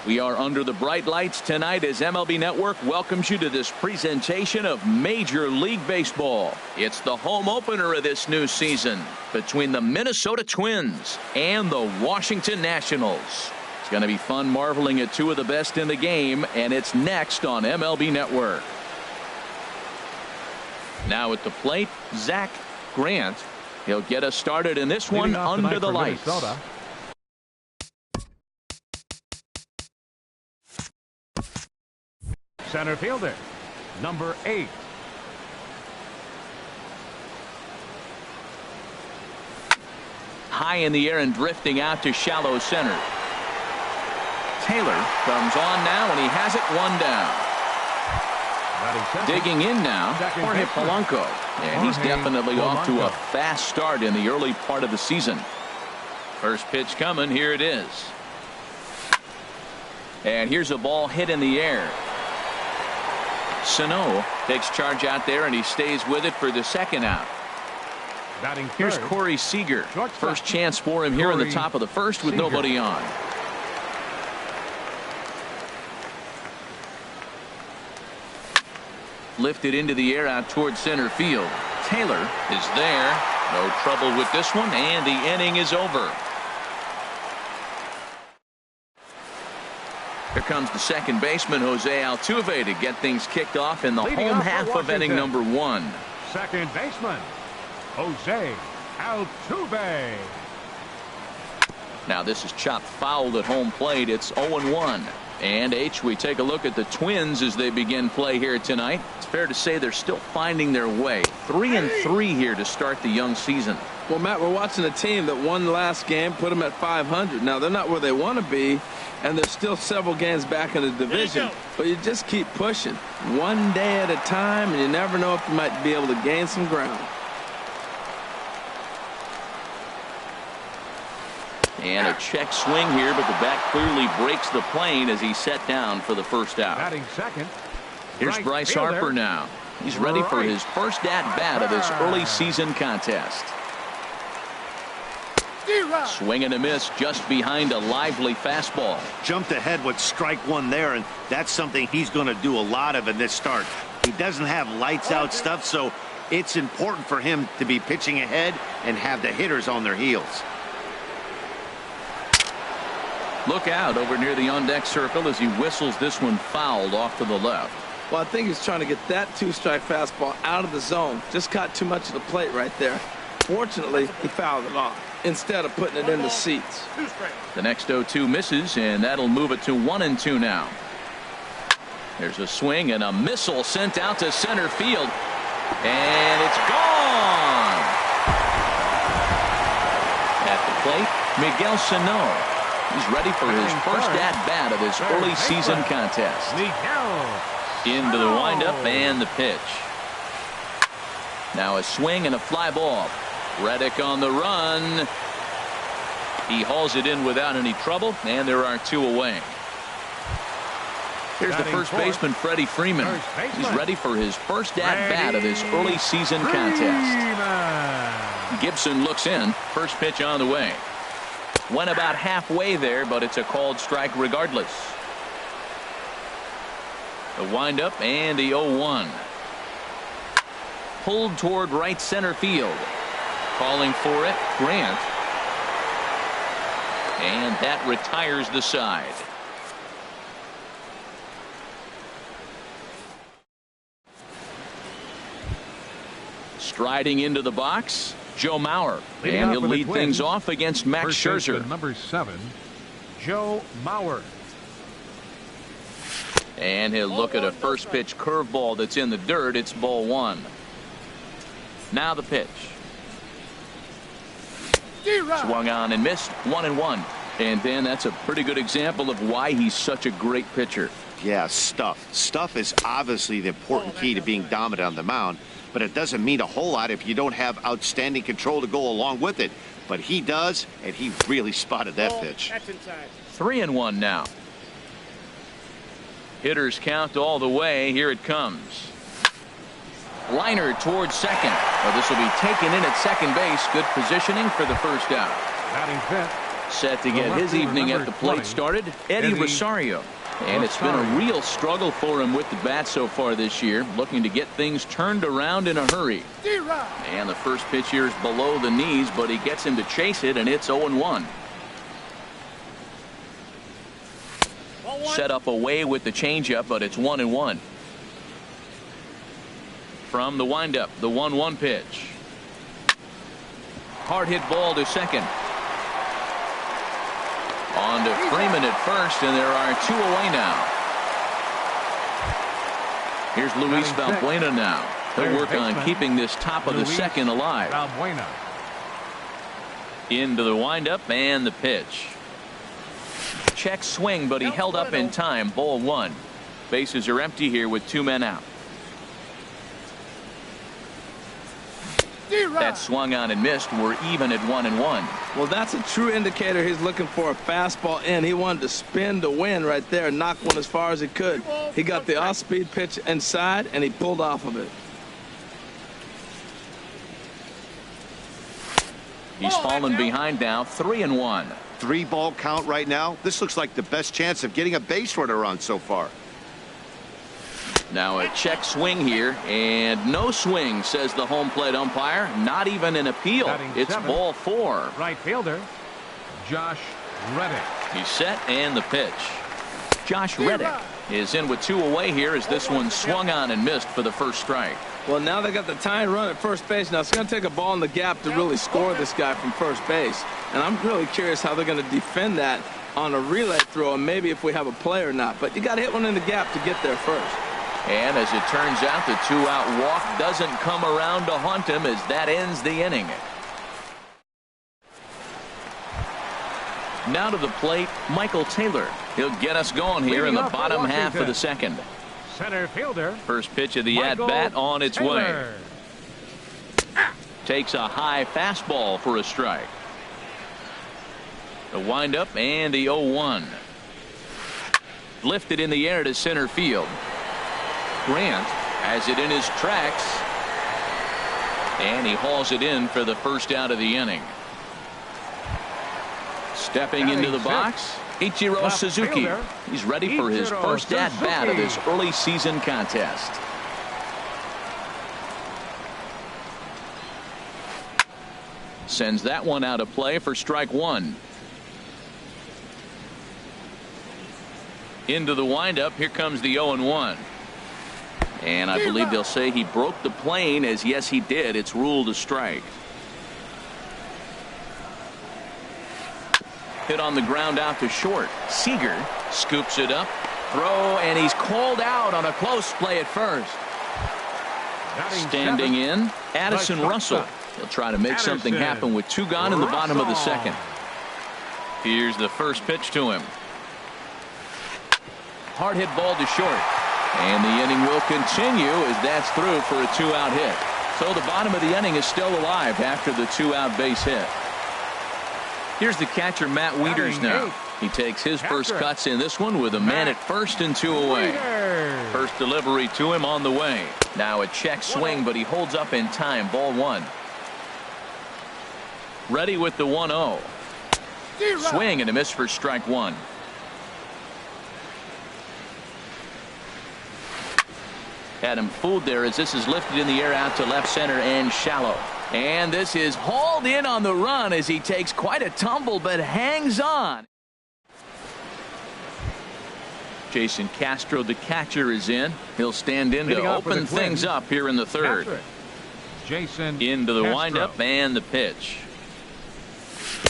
Speaker 1: We are under the bright lights tonight as MLB Network welcomes you to this presentation of Major League Baseball. It's the home opener of this new season between the Minnesota Twins and the Washington Nationals. It's going to be fun marveling at two of the best in the game, and it's next on MLB Network. Now at the plate, Zach Grant. He'll get us started in this one under the lights.
Speaker 2: Minnesota. Center fielder, number 8.
Speaker 1: High in the air and drifting out to shallow center. Taylor comes on now, and he has it one down. Digging in now, Jorge Polanco. And he's definitely off to a fast start in the early part of the season. First pitch coming, here it is. And here's a ball hit in the air. Sano takes charge out there, and he stays with it for the second out. Here's Corey Seager. First chance for him here in the top of the first with nobody on. Lifted into the air out towards center field. Taylor is there. No trouble with this one, and the inning is over. Here comes the second baseman, Jose Altuve, to get things kicked off in the home half of inning number 1.
Speaker 2: Second baseman, Jose Altuve.
Speaker 1: Now this is chopped foul at home plate. It's 0-1. And H, we take a look at the Twins as they begin play here tonight. It's fair to say they're still finding their way. 3-3 here to start the young season.
Speaker 3: Well, Matt, we're watching a team that won the last game, put them at 500. Now, they're not where they want to be, and there's still several games back in the division. But you just keep pushing one day at a time, and you never know if you might be able to gain some ground.
Speaker 1: And a check swing here, but the bat clearly breaks the plane as he's set down for the first out.
Speaker 2: Batting second.
Speaker 1: Here's Bryce Harper now. He's ready for his first at-bat of this early season contest. Swing and a miss just behind a lively fastball.
Speaker 4: Jumped ahead with strike one there, and that's something he's going to do a lot of in this start. He doesn't have lights out stuff, so it's important for him to be pitching ahead and have the hitters on their heels.
Speaker 1: Look out over near the on-deck circle as he whistles this one fouled off to the left.
Speaker 3: Well, I think he's trying to get that two-strike fastball out of the zone. Just caught too much of the plate right there. Fortunately, he fouled it off instead of putting it in the seats.
Speaker 1: The next 0-2 misses, and that'll move it to 1-2 now. There's a swing and a missile sent out to center field, and it's gone. At the plate, Miguel Sano. He's ready for his first at-bat of this early season contest. Into the windup and the pitch. Now a swing and a fly ball. Reddick on the run. He hauls it in without any trouble, and there are 2 away. Here's the first baseman, Freddie Freeman. He's ready for his first at-bat of this early season contest. Gibson looks in. First pitch on the way. Went about halfway there, but it's a called strike regardless. The windup and the 0-1. Pulled toward right center field. Calling for it, Grant. And that retires the side. Striding into the box, Joe Mauer. And he'll lead things off against Max Scherzer.
Speaker 2: Number 7, Joe Mauer.
Speaker 1: And he'll look at a first pitch curveball that's in the dirt. It's ball 1. Now the pitch. Swung on and missed. 1-1. And Ben, that's a pretty good example of why he's such a great pitcher.
Speaker 4: Yeah, stuff. Stuff is obviously the important key to being dominant on the mound, but it doesn't mean a whole lot if you don't have outstanding control to go along with it. But he does, and he really spotted that pitch.
Speaker 1: 3-1 now. Hitters count all the way. Here it comes. Liner towards second. Well, this will be taken in at second base. Good positioning for the first out.
Speaker 2: Batting fifth,
Speaker 1: Set to get his evening at the plate started, Eddie Rosario. And it's been a real struggle for him with the bat so far this year, looking to get things turned around in a hurry. And the first pitch here is below the knees, but he gets him to chase it, and it's 0-1. Set up away with the changeup, but it's 1-1. From the windup, the 1-1 pitch. Hard hit ball to second. On to Freeman at first, and there are 2 away now. Here's Luis Valbuena now. He'll work on keeping this top of the second alive. Into the windup and the pitch. Check swing, but he held up in time. Ball 1. Bases are empty here with 2 men out. That swung on and missed. We're even at 1-1.
Speaker 3: Well, that's a true indicator he's looking for a fastball in. He wanted to spin to win right there, knock one as far as he could. He got the off-speed pitch inside, and he pulled off of it.
Speaker 1: He's fallen behind now, 3-1.
Speaker 4: 3-ball count right now. This looks like the best chance of getting a base runner on so far.
Speaker 1: Now a check swing here, and no swing, says the home plate umpire. Not even an appeal. It's ball 4.
Speaker 2: Right fielder, Josh Reddick.
Speaker 1: He's set, and the pitch. Josh Reddick is in with 2 away here as this one swung on and missed for the first strike.
Speaker 3: Well, now they got the tying run at first base. Now it's going to take a ball in the gap to really score this guy from first base. And I'm really curious how they're going to defend that on a relay throw, and maybe if we have a play or not. But you got to hit one in the gap to get there first.
Speaker 1: And as it turns out, the 2-out walk doesn't come around to haunt him as that ends the inning. Now to the plate, Michael Taylor. He'll get us going here in the bottom half of the second.
Speaker 2: Center fielder.
Speaker 1: First pitch of the at-bat on its way. Takes a high fastball for a strike. The windup and the 0-1. Lifted in the air to center field. Grant has it in his tracks, and he hauls it in for the first out of the inning. Stepping into the box, Ichiro Suzuki. He's ready for his first at-bat of this early season contest. Sends that one out of play for strike 1. Into the windup, here comes the 0-1. And I believe they'll say he broke the plane, as yes he did. It's ruled a strike. Hit on the ground out to short. Seager scoops it up. Throw, and he's called out on a close play at first. Standing in, Addison Russell. He'll try to make something happen with 2 gone in the bottom of the second. Here's the first pitch to him. Hard hit ball to short. And the inning will continue as that's through for a 2-out hit. So the bottom of the inning is still alive after the 2-out base hit. Here's the catcher, Matt Wieters now. He takes his first cuts in this one with a man at first and 2 away. First delivery to him on the way. Now a check swing, but he holds up in time. Ball 1. Ready with the 1-0. Swing and a miss for strike 1. Had him fooled there as this is lifted in the air out to left center and shallow. And this is hauled in on the run as he takes quite a tumble but hangs on. Jason Castro, the catcher, is in. He'll stand in to open things up here in the third.
Speaker 2: Jason
Speaker 1: into the
Speaker 2: Castro.
Speaker 1: windup and the pitch.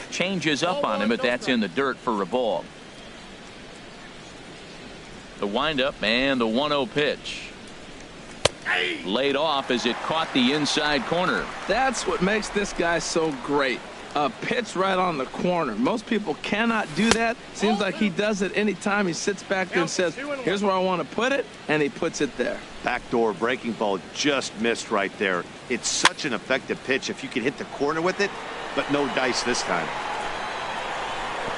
Speaker 1: Changes up on him, but that's in the dirt for a ball. The windup and the 1-0 pitch. Laid off as it caught the inside corner.
Speaker 3: That's what makes this guy so great. A pitch right on the corner. Most people cannot do that. Seems like he does it anytime he sits back there and says, here's where I want to put it, and he puts it there.
Speaker 4: Backdoor breaking ball just missed right there. It's such an effective pitch if you can hit the corner with it, but no dice this time.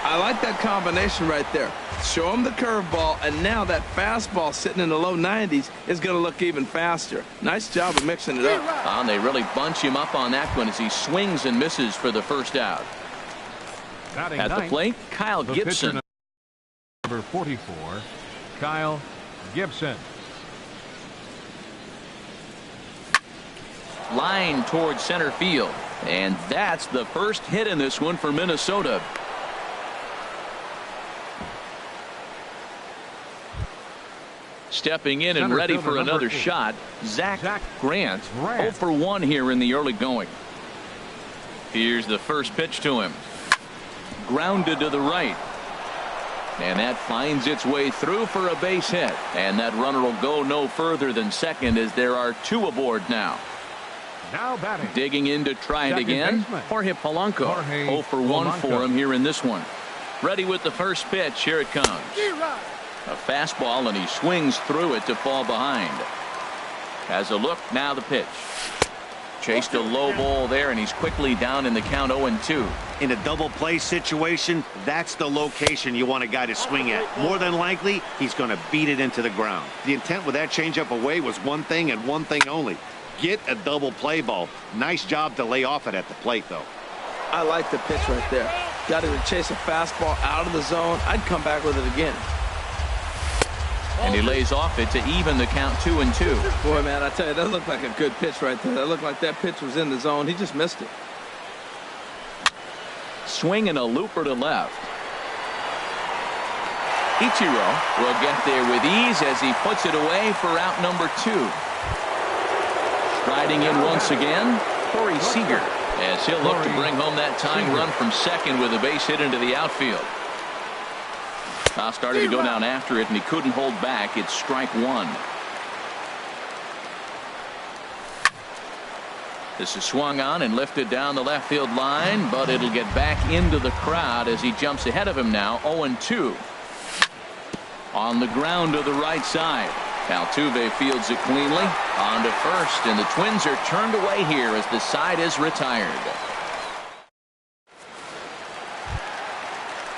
Speaker 3: I like that combination right there. Show him the curveball, and now that fastball sitting in the low 90s is going to look even faster. Nice job of mixing it up.
Speaker 1: And they really bunch him up on that one as he swings and misses for the first out.
Speaker 2: Batting
Speaker 1: At the
Speaker 2: ninth,
Speaker 1: plate, Kyle
Speaker 2: the pitcher,
Speaker 1: Gibson.
Speaker 2: number 44, Kyle Gibson.
Speaker 1: Line towards center field. And that's the first hit in this one for Minnesota. Stepping in and
Speaker 2: Center
Speaker 1: ready
Speaker 2: fielder
Speaker 1: for
Speaker 2: number
Speaker 1: another
Speaker 2: 8,
Speaker 1: shot, Zach Grant.
Speaker 2: Grant.
Speaker 1: 0 for 1 here in the early going. Here's the first pitch to him. Grounded to the right. And that finds its way through for a base hit. And that runner will go no further than second as there are 2 aboard now.
Speaker 2: Now batting.
Speaker 1: Digging in to try it
Speaker 2: Second
Speaker 1: again.
Speaker 2: baseman.
Speaker 1: Jorge Polanco.
Speaker 2: Jorge
Speaker 1: 0 for 1
Speaker 2: Polanco.
Speaker 1: for him here in this one. Ready with the first pitch. Here it comes. A fastball, and he swings through it to fall behind. Has a look. Now the pitch. Chased a low ball there, and he's quickly down in the count 0-2.
Speaker 4: In a double play situation, that's the location you want a guy to swing at. More than likely, he's going to beat it into the ground. The intent with that changeup away was one thing and one thing only. Get a double play ball. Nice job to lay off it at the plate, though.
Speaker 3: I like the pitch right there. Got him to chase a fastball out of the zone. I'd come back with it again.
Speaker 1: And he lays off it to even the count 2-2.
Speaker 3: Boy, man, I tell you, that looked like a good pitch right there. That looked like that pitch was in the zone. He just missed it.
Speaker 1: Swing and a looper to left. Ichiro will get there with ease as he puts it away for out number 2. Striding in once again, Corey Seager, as he'll look to bring home that tying run from second with a base hit into the outfield. Started to go down after it, and he couldn't hold back. It's strike 1. This is swung on and lifted down the left field line, but it'll get back into the crowd as he jumps ahead of him now. 0-2. On the ground to the right side. Altuve fields it cleanly. On to first, and the Twins are turned away here as the side is retired.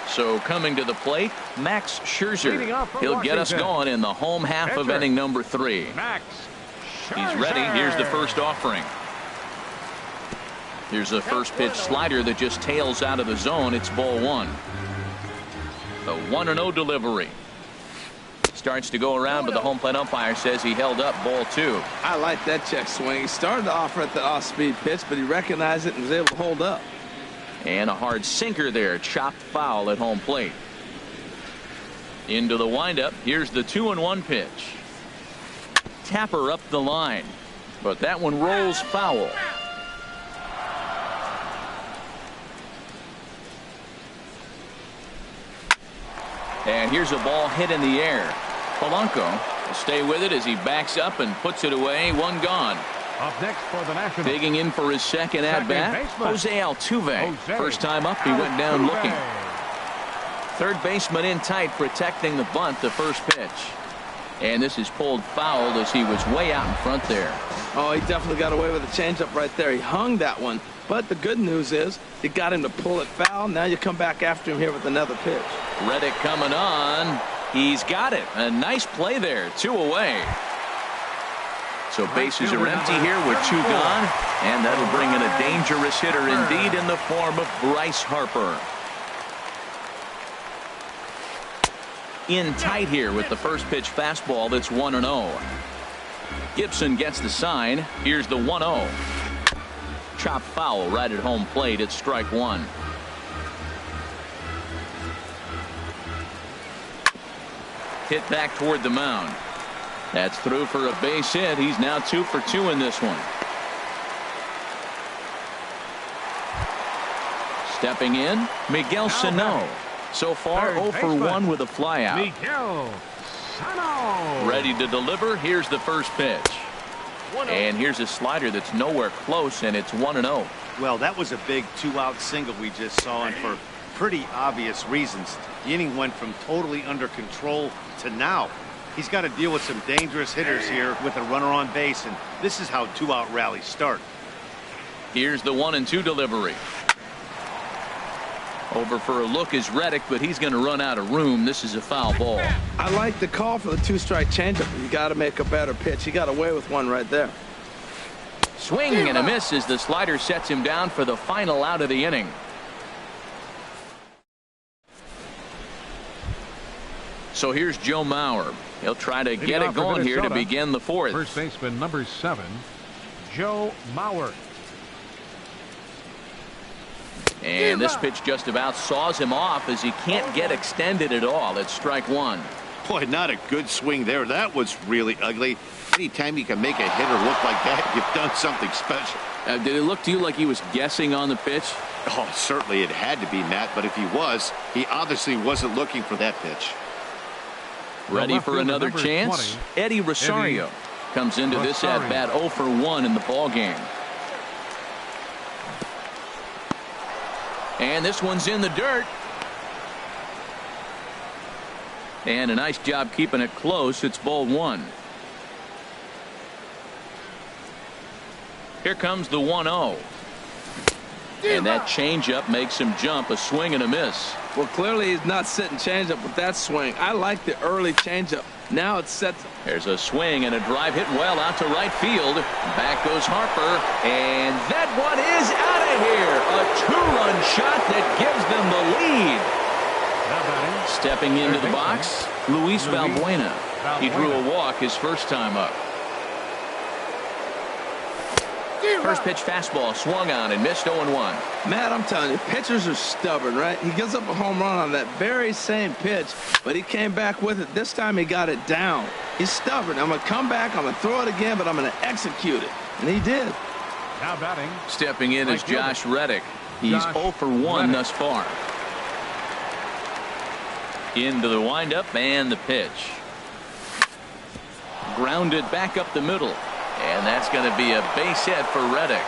Speaker 1: So coming to the plate, Max Scherzer. He'll get us going in the home half of inning number 3.
Speaker 2: Max
Speaker 1: He's ready. Here's the first offering. Here's a first pitch slider that just tails out of the zone. It's ball 1. The 1-0 delivery. Starts to go around, but the home plate umpire says he held up ball 2.
Speaker 3: I like that check swing. He started to offer at the off-speed pitch, but he recognized it and was able to hold up.
Speaker 1: And a hard sinker there, chopped foul at home plate. Into the windup. Here's the 2-1 pitch. Tapper up the line, but that one rolls foul. And here's a ball hit in the air. Polanco will stay with it as he backs up and puts it away. 1 gone.
Speaker 2: up next for the Nationals.
Speaker 1: Digging in for his second at bat, Jose Altuve. First time up, he went down looking. Third baseman in tight, protecting the bunt, the first pitch. And this is pulled foul as he was way out in front there.
Speaker 3: Oh, he definitely got away with a changeup right there. He hung that one. But the good news is you got him to pull it foul. Now you come back after him here with another pitch.
Speaker 1: Reddick coming on. He's got it. A nice play there. 2 away. So bases are empty here with 2 gone. And that'll bring in a dangerous hitter indeed in the form of Bryce Harper. In tight here with the first pitch fastball that's 1-0. Gibson gets the sign. Here's the 1-0. Chopped foul right at home plate. It's strike 1. Hit back toward the mound. That's through for a base hit. He's now 2 for 2 in this one. Stepping in, Miguel Sano. So far 0 for 1 with a flyout.
Speaker 2: Miguel Sano.
Speaker 1: Ready to deliver. Here's the first pitch. And here's a slider that's nowhere close, and it's 1-0.
Speaker 4: Well, that was a big 2-out single we just saw, and for pretty obvious reasons. The inning went from totally under control to now. He's got to deal with some dangerous hitters here with a runner on base, and this is how 2-out rallies start.
Speaker 1: Here's the 1-2 delivery. Over for a look is Reddick, but he's going to run out of room. This is a foul ball.
Speaker 3: I like the call for the 2-strike changeup. You got to make a better pitch. He got away with one right there.
Speaker 1: Swing and a miss as the slider sets him down for the final out of the inning. So here's Joe Mauer. He'll try to get it going here to begin the fourth.
Speaker 2: First baseman number 7, Joe Mauer.
Speaker 1: And this pitch just about saws him off as he can't get extended at all. It's strike one.
Speaker 4: Boy, not a good swing there. That was really ugly. Anytime you can make a hitter look like that, you've done something special.
Speaker 1: Did it look to you like he was guessing on the pitch?
Speaker 4: Oh, certainly it had to be, Matt, but if he was, he obviously wasn't looking for that pitch.
Speaker 1: Ready for another chance? 20, Eddie Rosario comes into this at-bat 0 for 1 in the ball game. And this one's in the dirt. And a nice job keeping it close. It's ball 1. Here comes the 1-0. And that changeup makes him jump. A swing and a miss.
Speaker 3: Well, clearly he's not sitting changeup with that swing. I like the early changeup. Now it's set.
Speaker 1: There's a swing and a drive hit well out to right field. Back goes Harper. And that one is out of here. A 2-run shot that gives them the lead. Stepping into the box, Luis Valbuena. He drew a walk his first time up. First pitch fastball swung on and missed 0-1.
Speaker 3: Matt, I'm telling you, pitchers are stubborn, right? He gives up a home run on that very same pitch, but he came back with it. This time he got it down. He's stubborn. I'm going to come back, I'm going to throw it again, but I'm going to execute it. And he did.
Speaker 2: Now batting.
Speaker 1: Stepping in is Josh Reddick. He's 0 for 1 thus far. Into the windup and the pitch. Grounded back up the middle. And that's going to be a base hit for Reddick.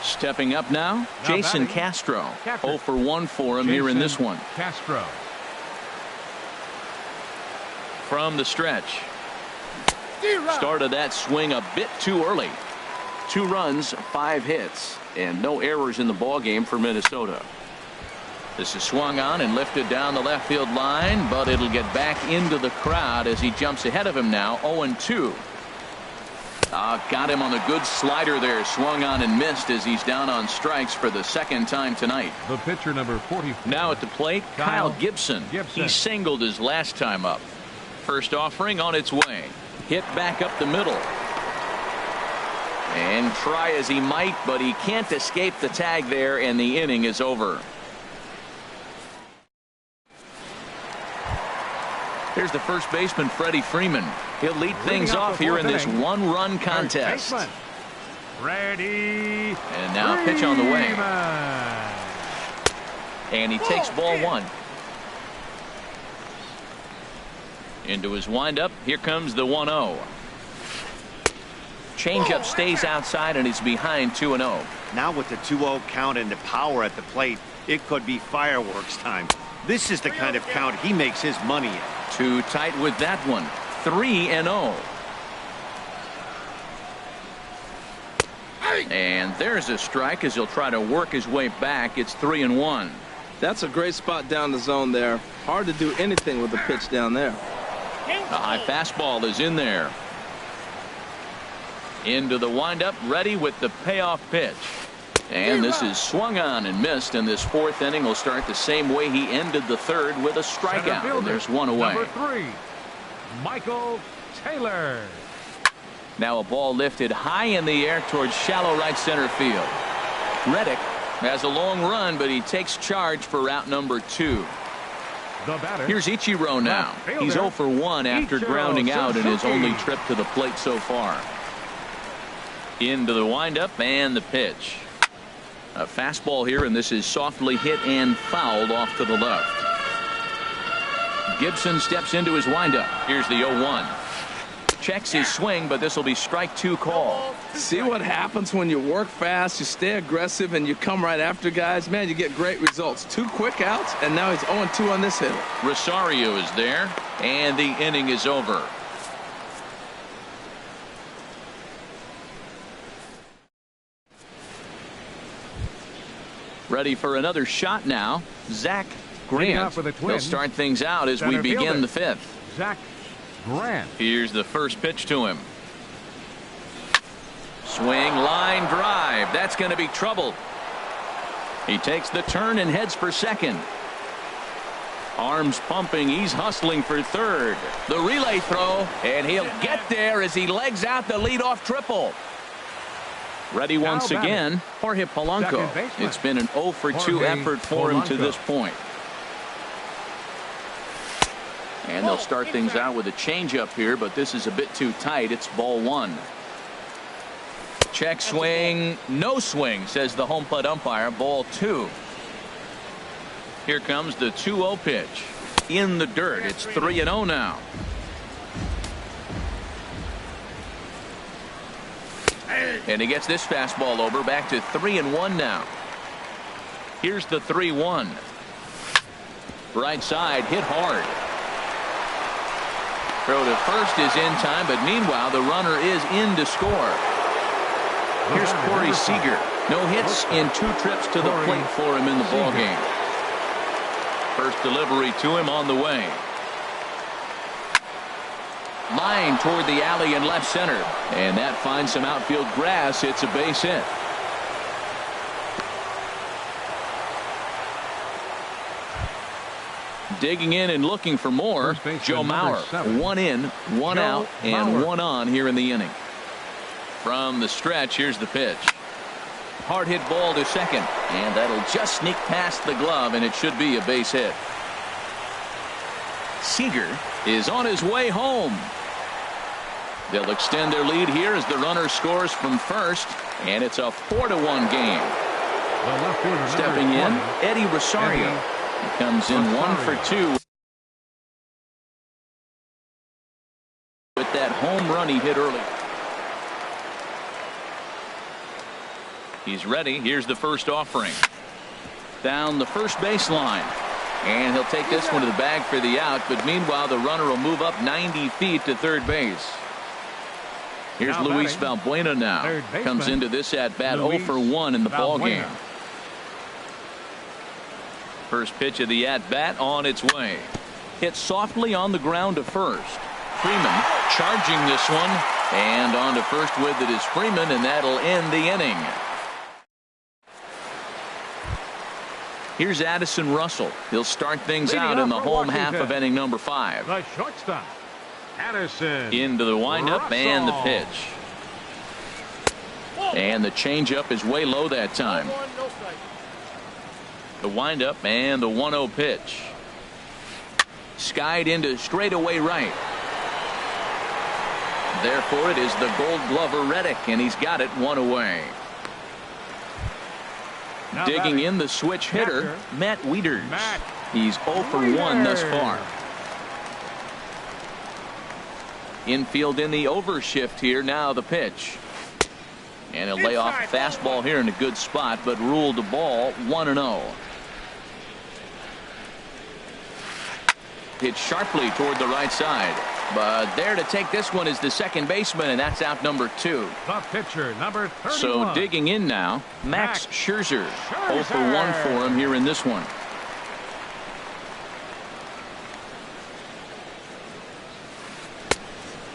Speaker 1: Stepping up now, Jason Castro. 0 for 1 for him here in this one.
Speaker 2: Castro.
Speaker 1: From the stretch. Started that swing a bit too early. 2 runs, 5 hits, and no errors in the ball game for Minnesota. This is swung on and lifted down the left field line, but it'll get back into the crowd as he jumps ahead of him now. 0-2. Got him on the good slider there. Swung on and missed as he's down on strikes for the second time tonight.
Speaker 2: The pitcher number 44.
Speaker 1: Now at the plate, Kyle Gibson. He singled his last time up. First offering on its way. Hit back up the middle. And try as he might, but he can't escape the tag there, and the inning is over. Here's the first baseman, Freddie Freeman. He'll lead things off here in this 1-run contest.
Speaker 2: Ready.
Speaker 1: And now a pitch on the way. And he takes ball 1. Into his windup. Here comes the 1-0. Changeup stays outside and he's behind 2-0.
Speaker 4: Now with the 2-0 count and the power at the plate, it could be fireworks time. This is the kind of count he makes his money in.
Speaker 1: Too tight with that one. 3-0. And there's a strike as he'll try to work his way back. It's 3-1.
Speaker 3: That's a great spot down the zone there. Hard to do anything with the pitch down there.
Speaker 1: A high fastball is in there. Into the windup, ready with the payoff pitch. And this is swung on and missed, and this 4th inning will start the same way he ended the 3rd with a strikeout. And there's 1 away.
Speaker 2: Number 3, Michael Taylor.
Speaker 1: Now a ball lifted high in the air towards shallow right center field. Reddick has a long run, but he takes charge for route number 2.
Speaker 2: The batter.
Speaker 1: Here's Ichiro now. He's 0 for 1 after grounding out in his only trip to the plate so far. Into the windup and the pitch. A fastball here, and this is softly hit and fouled off to the left. Gibson steps into his windup. Here's the 0-1. Checks his swing, but this will be strike 2 call.
Speaker 3: See what happens when you work fast, you stay aggressive, and you come right after guys? Man, you get great results. 2 quick outs, and now he's 0-2 on this hitter.
Speaker 1: Rosario is there, and the inning is over. Ready for another shot now, Zach Grant. He'll start things out as we begin the 5th.
Speaker 2: Zach Grant.
Speaker 1: Here's the first pitch to him. Swing, line drive. That's going to be trouble. He takes the turn and heads for second. Arms pumping. He's hustling for third. The relay throw, and he'll get there as he legs out the leadoff triple. Ready once again, Jorge Polanco. It's been an 0 for 2 effort for him to this point. And they'll start things out with a changeup here, but this is a bit too tight. It's ball 1. Check swing, no swing, says the home plate umpire. Ball 2. Here comes the 2-0 pitch. In the dirt. It's 3-0 now. And he gets this fastball over. Back to 3-1 now. Here's the 3-1. Right side, hit hard. Throw to first is in time, but meanwhile the runner is in to score. Here's Corey Seager. No hits in 2 trips to the plate for him in the ballgame. First delivery to him on the way. Line toward the alley in left center. And that finds some outfield grass. It's a base hit. Digging in and looking for more. Joe Mauer. 1 in, 1 out, and 1 on here in the inning. From the stretch, here's the pitch. Hard hit ball to second, and that'll just sneak past the glove, and it should be a base hit. Seager is on his way home. They'll extend their lead here as the runner scores from first, and it's a 4-1 game. Stepping in, Eddie Rosario. He comes in 1 for 2 with that home run he hit early. He's ready. Here's the first offering. Down the first baseline. And he'll take this one to the bag for the out, but meanwhile the runner will move up 90 feet to third base. Here's Luis Valbuena now. Comes into this at bat 0 for 1 in the ball game. First pitch of the at bat on its way. Hit softly on the ground to first. Freeman charging this one, and on to first with it is Freeman, and that'll end the inning. Here's Addison Russell. He'll start things out in the home half of inning number 5.
Speaker 2: The shortstop, Addison.
Speaker 1: Into the windup and the pitch. And the changeup is way low that time. The windup and the 1-0 pitch. Skied into straightaway right. Therefore, it is the Gold Glover Reddick, and he's got it 1 away. Now digging in the switch hitter, Matt Wieters. He's 0 for 1 thus far. Infield in the overshift here. Now the pitch. And he'll lay off a fastball here in a good spot, but ruled the ball 1-0. Hit sharply toward the right side. But there to take this one is the second baseman, and that's out number 2.
Speaker 2: The pitcher, number 31.
Speaker 1: So digging in now, Max Scherzer. 0 for 1 for him here in this one.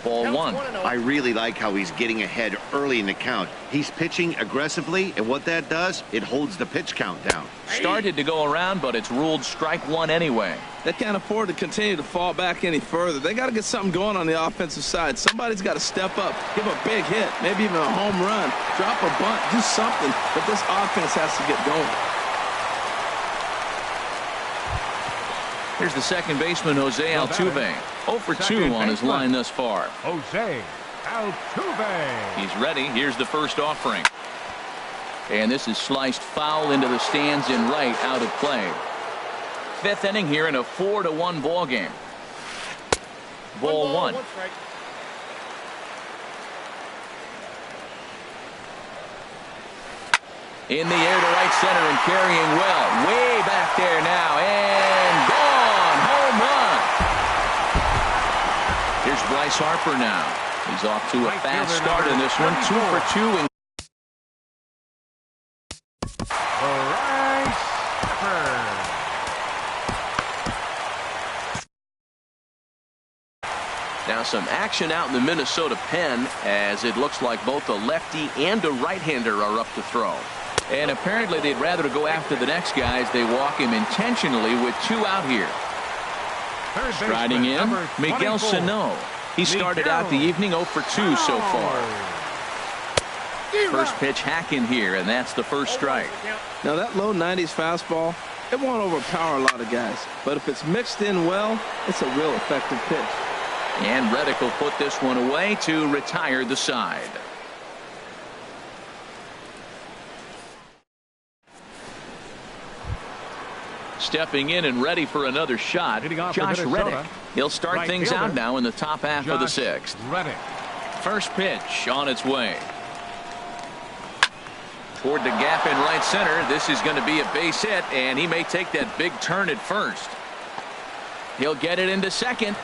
Speaker 1: Ball 1.
Speaker 4: I really like how he's getting ahead early in the count. He's pitching aggressively, and what that does, it holds the pitch count down.
Speaker 1: Started to go around, but it's ruled strike 1 anyway.
Speaker 3: They can't afford to continue to fall back any further. They got to get something going on the offensive side. Somebody's got to step up, give a big hit, maybe even a home run, drop a bunt, do something. But this offense has to get going.
Speaker 1: Here's the second baseman, Jose Altuve. 0 for 2 on his line thus far.
Speaker 2: Jose Altuve.
Speaker 1: He's ready. Here's the first offering. And this is sliced foul into the stands in right, out of play. 5th inning here in a 4-1 ball game. Ball 1. In the air to right center and carrying well. Way back there now. And gone. Home run. Here's Bryce Harper now. He's off to a fast start in this one. 2 for 2.
Speaker 2: Bryce Harper.
Speaker 1: Now some action out in the Minnesota pen as it looks like both a lefty and a right-hander are up to throw. And apparently they'd rather go after the next guy as they walk him intentionally with 2 out here. Striding in, Miguel Sano. He started out the evening 0 for 2 so far. First pitch hacking here, and that's the first strike.
Speaker 3: Now that low 90s fastball, it won't overpower a lot of guys. But if it's mixed in well, it's a real effective pitch.
Speaker 1: And Reddick will put this one away to retire the side. Stepping in and ready for another shot, Josh Reddick. He'll start things out now in the top half of the 6th. First pitch on its way. Toward the gap in right center. This is going to be a base hit, and he may take that big turn at first. He'll get it into second.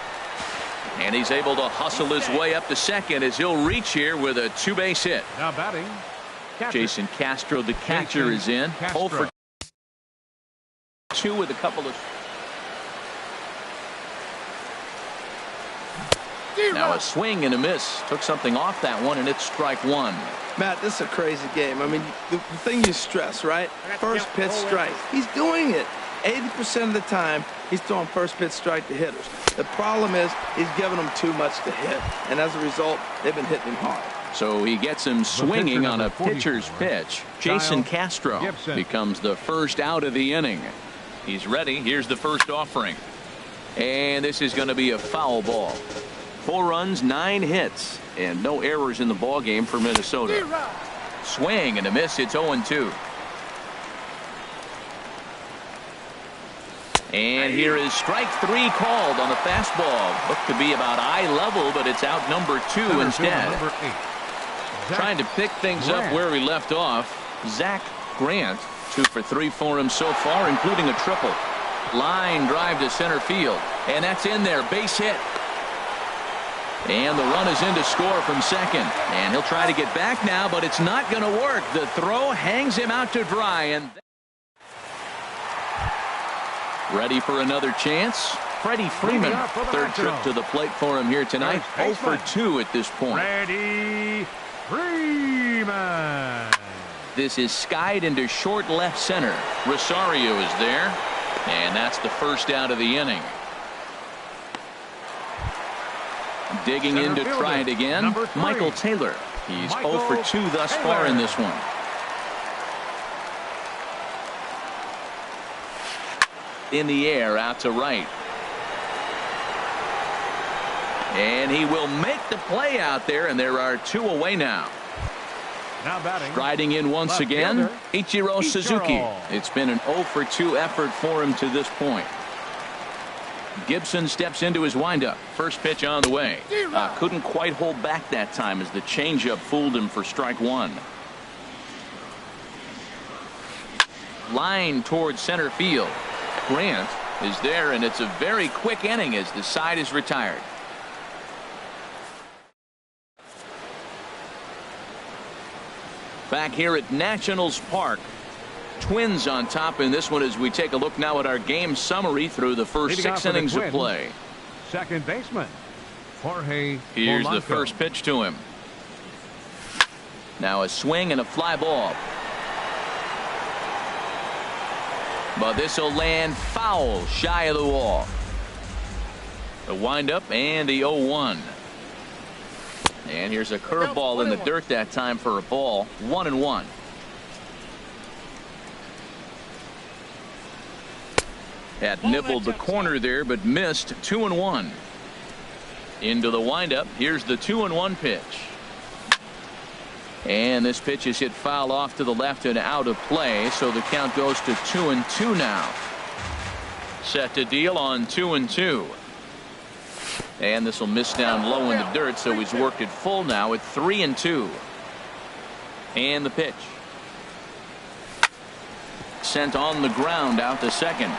Speaker 1: And he's able to hustle his way up to second as he'll reach here with a 2-base hit.
Speaker 2: Now batting,
Speaker 1: Jason Castro, the catcher, is in. 0 for 2 with a couple of. Now a swing and a miss. Took something off that one, and it's strike 1.
Speaker 3: Matt, this is a crazy game. I mean, the thing you stress, right? First pitch strike. He's doing it. 80% of the time, he's throwing first pitch strike to hitters. The problem is he's giving them too much to hit, and as a result, they've been hitting him hard.
Speaker 1: So he gets him swinging on a pitcher's pitch. Jason Castro becomes the first out of the inning. He's ready. Here's the first offering. And this is going to be a foul ball. 4 runs, 9 hits, and no errors in the ball game for Minnesota. Swing and a miss. It's 0-2. And here is strike 3 called on the fastball. Looked to be about eye level, but it's out number 2 instead. Trying to pick things up where we left off. Zach Grant, 2 for 3 for him so far, including a triple. Line drive to center field, and that's in there. Base hit. And the run is in to score from second. And he'll try to get back now, but it's not going to work. The throw hangs him out to dry. And ready for another chance. Freddie Freeman, third trip to the plate for him here tonight. 0 for 2 at this point.
Speaker 2: Freddie Freeman.
Speaker 1: This is skied into short left center. Rosario is there. And that's the first out of the inning. Digging in to try it again, Michael Taylor. He's 0 for 2 thus far in this one. In the air, out to right. And he will make the play out there, and there are 2 away now.
Speaker 2: Now batting.
Speaker 1: Striding in once again, Ichiro Suzuki. It's been an 0 for 2 effort for him to this point. Gibson steps into his windup. First pitch on the way. Couldn't quite hold back that time as the changeup fooled him for strike 1. Line towards center field. Grant is there, and it's a very quick inning as the side is retired. Back here at Nationals Park. Twins on top in this one as we take a look now at our game summary through the first 6 innings of play.
Speaker 2: Second baseman, Jorge.
Speaker 1: Here's the first pitch to him. Now a swing and a fly ball. But this will land foul shy of the wall. The windup and the 0-1. And here's a curveball in the dirt that time for a ball. 1-1. Had nibbled the corner there, but missed. 2-1. Into the windup. Here's the 2-1 pitch. And this pitch is hit foul off to the left and out of play, so the count goes to 2-2 now. Set to deal on 2-2. And this will miss down low in the dirt, so he's worked it full now at 3-2. And the pitch. Sent on the ground out to second.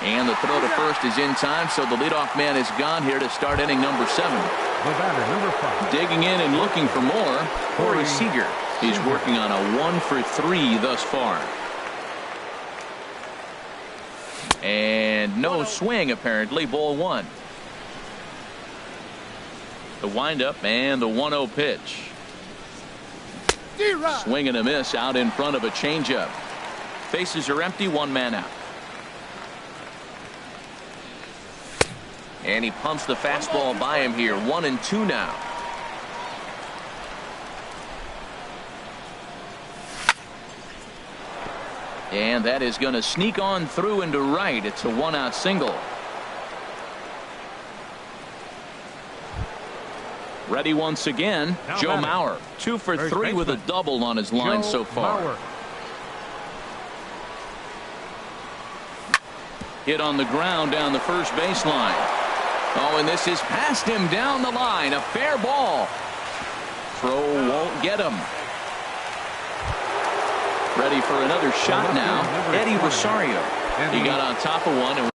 Speaker 1: And the throw to first is in time, so the leadoff man is gone here to start inning number 7.
Speaker 2: The batter, number 5.
Speaker 1: Digging in and looking for more, Corey Seager. He's working on a 1 for 3 thus far. And no swing, apparently. Ball 1. The windup and the 1-0 pitch. Swing and a miss out in front of a changeup. Bases are empty, one man out. And he pumps the fastball by him here. 1-2 now. And that is going to sneak on through into right. It's a one-out single. Ready once again, Joe Mauer. 2 for 3 with a double on his line so far. Hit on the ground down the first baseline. Oh, and this is past him down the line. A fair ball. Throw won't get him. Ready for another shot now. Eddie Rosario. He got on top of one. And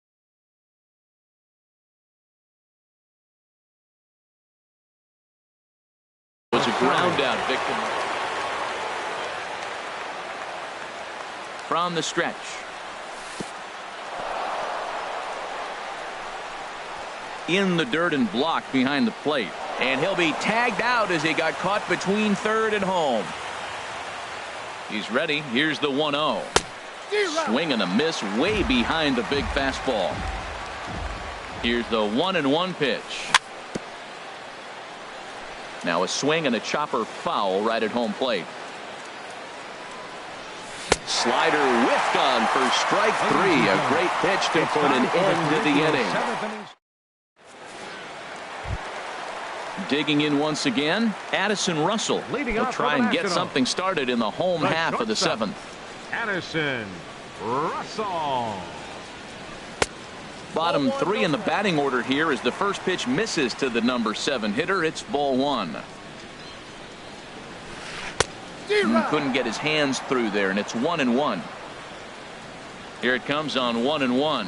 Speaker 1: was a ground out victim. From the stretch. In the dirt and blocked behind the plate. And he'll be tagged out as he got caught between third and home. He's ready. Here's the 1-0. Swing and a miss way behind the big fastball. Here's the 1-1 pitch. Now a swing and a chopper foul right at home plate. Slider whiffed on for strike 3. A great pitch to put an end to the inning. Digging in once again, Addison Russell will try and get something started in the home half of the 7th.
Speaker 2: Addison Russell.
Speaker 1: Bottom 3 in the batting order here as the first pitch misses to the number 7 hitter. It's ball 1. Couldn't get his hands through there, and it's 1-1. Here it comes on 1-1.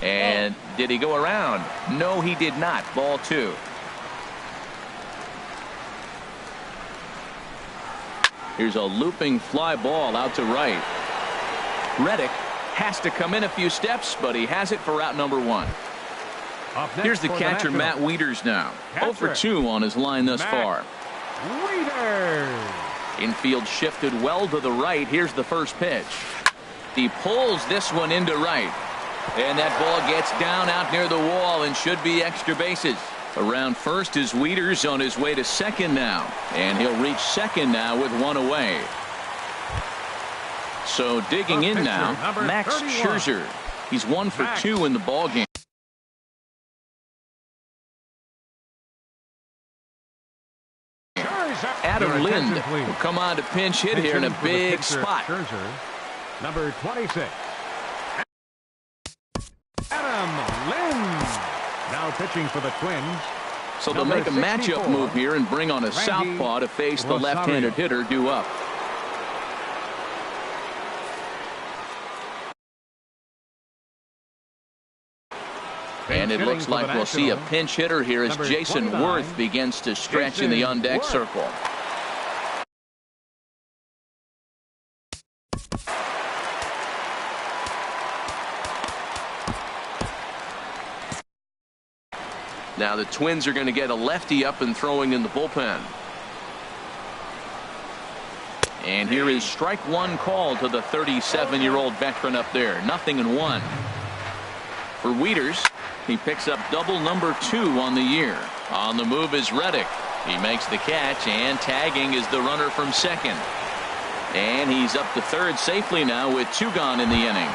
Speaker 1: And did he go around? No, he did not. Ball 2. Here's a looping fly ball out to right. Reddick has to come in a few steps, but he has it for out number 1. Here's the catcher, Matt Wieters now. 0 for 2 on his line thus far.
Speaker 2: Wieters.
Speaker 1: Infield shifted well to the right. Here's the first pitch. He pulls this one into right. And that ball gets down out near the wall and should be extra bases. Around first is Wieters on his way to second now. And he'll reach second now with 1 away. So digging in now, Max Scherzer. He's 1 for 2 in the ballgame. Adam Lind will come on to pinch hit here in a big spot.
Speaker 2: Number 26. Adam Lind. Now pitching for the Twins.
Speaker 1: So they'll make a matchup move here and bring on a southpaw to face the left-handed hitter due up. And it looks like we'll see a pinch hitter here as Jason Worth begins to stretch in the on-deck circle. Now the Twins are going to get a lefty up and throwing in the bullpen. And here is strike 1 call to the 37-year-old veteran up there. 0-1. For Wieters, he picks up double number 2 on the year. On the move is Reddick. He makes the catch, and tagging is the runner from second. And he's up to third safely now with 2 gone in the inning.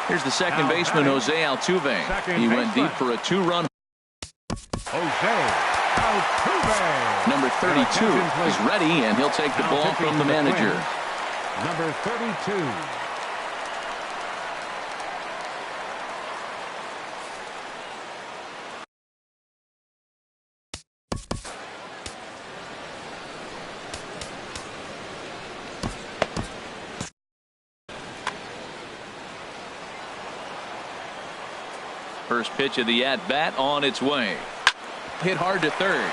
Speaker 1: Here's the second baseman, Jose Altuve. He went deep for a 2-run.
Speaker 2: Jose Altuve.
Speaker 1: Number 32 is ready, and he'll take the ball from the manager.
Speaker 2: Number 32.
Speaker 1: First pitch of the at-bat on its way. Hit hard to third.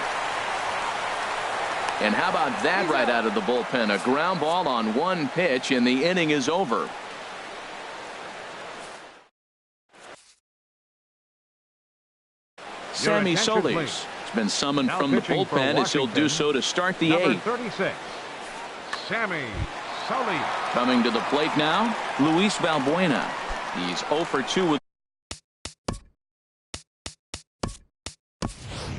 Speaker 1: And how about that right out of the bullpen? A ground ball on 1 pitch, and the inning is over. Sammy Solis He's been summoned from the bullpen as he'll do so to start the eighth.
Speaker 2: 36, Sammy Sully.
Speaker 1: Coming to the plate now, Luis Valbuena. He's 0 for 2 with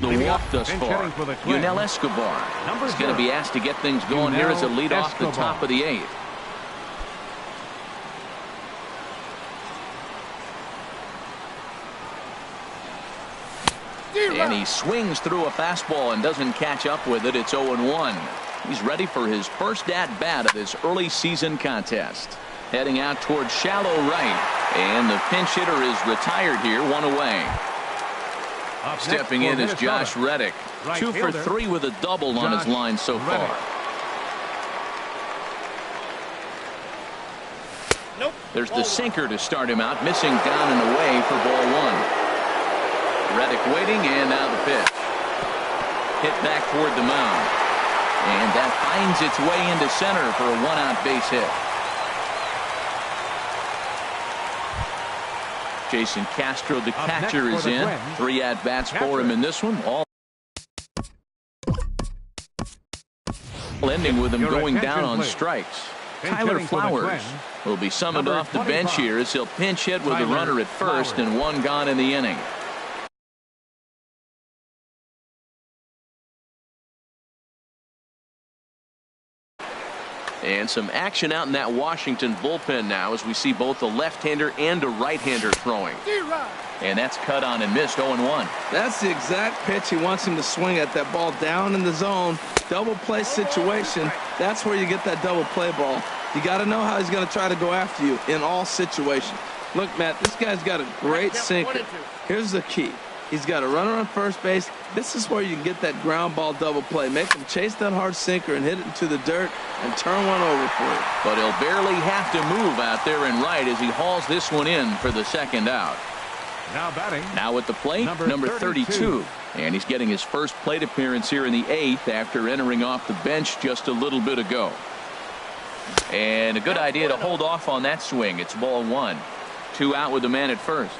Speaker 1: the walk thus far. Yunel Escobar is going to be asked to get things going here as a lead off the top of the eighth. And he swings through a fastball and doesn't catch up with it. It's 0-1. He's ready for his first at-bat of this early season contest. Heading out towards shallow right. And the pinch hitter is retired here, one away. Stepping in is Josh Reddick. 2 for 3 with a double on his line so far. There's the sinker to start him out, missing down and away for ball one. Reddick waiting, and now the pitch. Hit back toward the mound. And that finds its way into center for a one-out base hit. Jason Castro, the catcher, is in. 3 at-bats for him in this one. All ending with him going down on strikes. Tyler Flowers will be summoned off the bench here as he'll pinch hit with a runner at first and 1 gone in the inning. And some action out in that Washington bullpen now as we see both a left-hander and a right-hander throwing. And that's cut on and missed. 0-1.
Speaker 3: That's the exact pitch he wants him to swing at. That ball down in the zone. Double play situation. That's where you get that double play ball. You got to know how he's going to try to go after you in all situations. Look, Matt, this guy's got a great sinker. Here's the key. He's got a runner on first base. This is where you can get that ground ball double play. Make him chase that hard sinker and hit it into the dirt and turn one over for you.
Speaker 1: But he'll barely have to move out there and right as he hauls this one in for the second out.
Speaker 2: Now batting.
Speaker 1: Now at the plate, number 32. And he's getting his first plate appearance here in the eighth after entering off the bench just a little bit ago. And a good idea to hold off on that swing. It's ball one. 2 out with the man at first.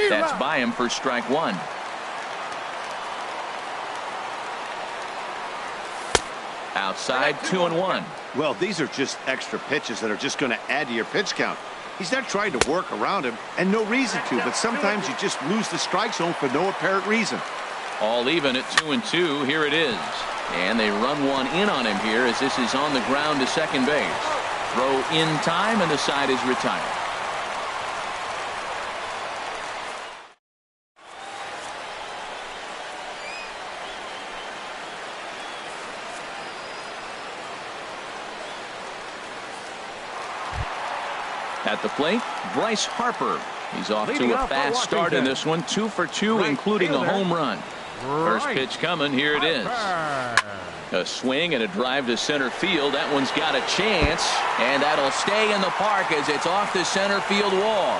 Speaker 1: That's by him for strike 1. Outside, 2-1.
Speaker 4: Well, these are just extra pitches that are just going to add to your pitch count. He's not trying to work around him, and no reason to, but sometimes you just lose the strike zone for no apparent reason.
Speaker 1: All even at 2-2. Here it is. And they run one in on him here as this is on the ground to second base. Throw in time, and the side is retired. At the plate, Bryce Harper. He's off to a fast start in this one. 2 for 2, including a home run. First pitch coming. Here it is. A swing and a drive to center field. That one's got a chance, and that'll stay in the park as it's off the center field wall.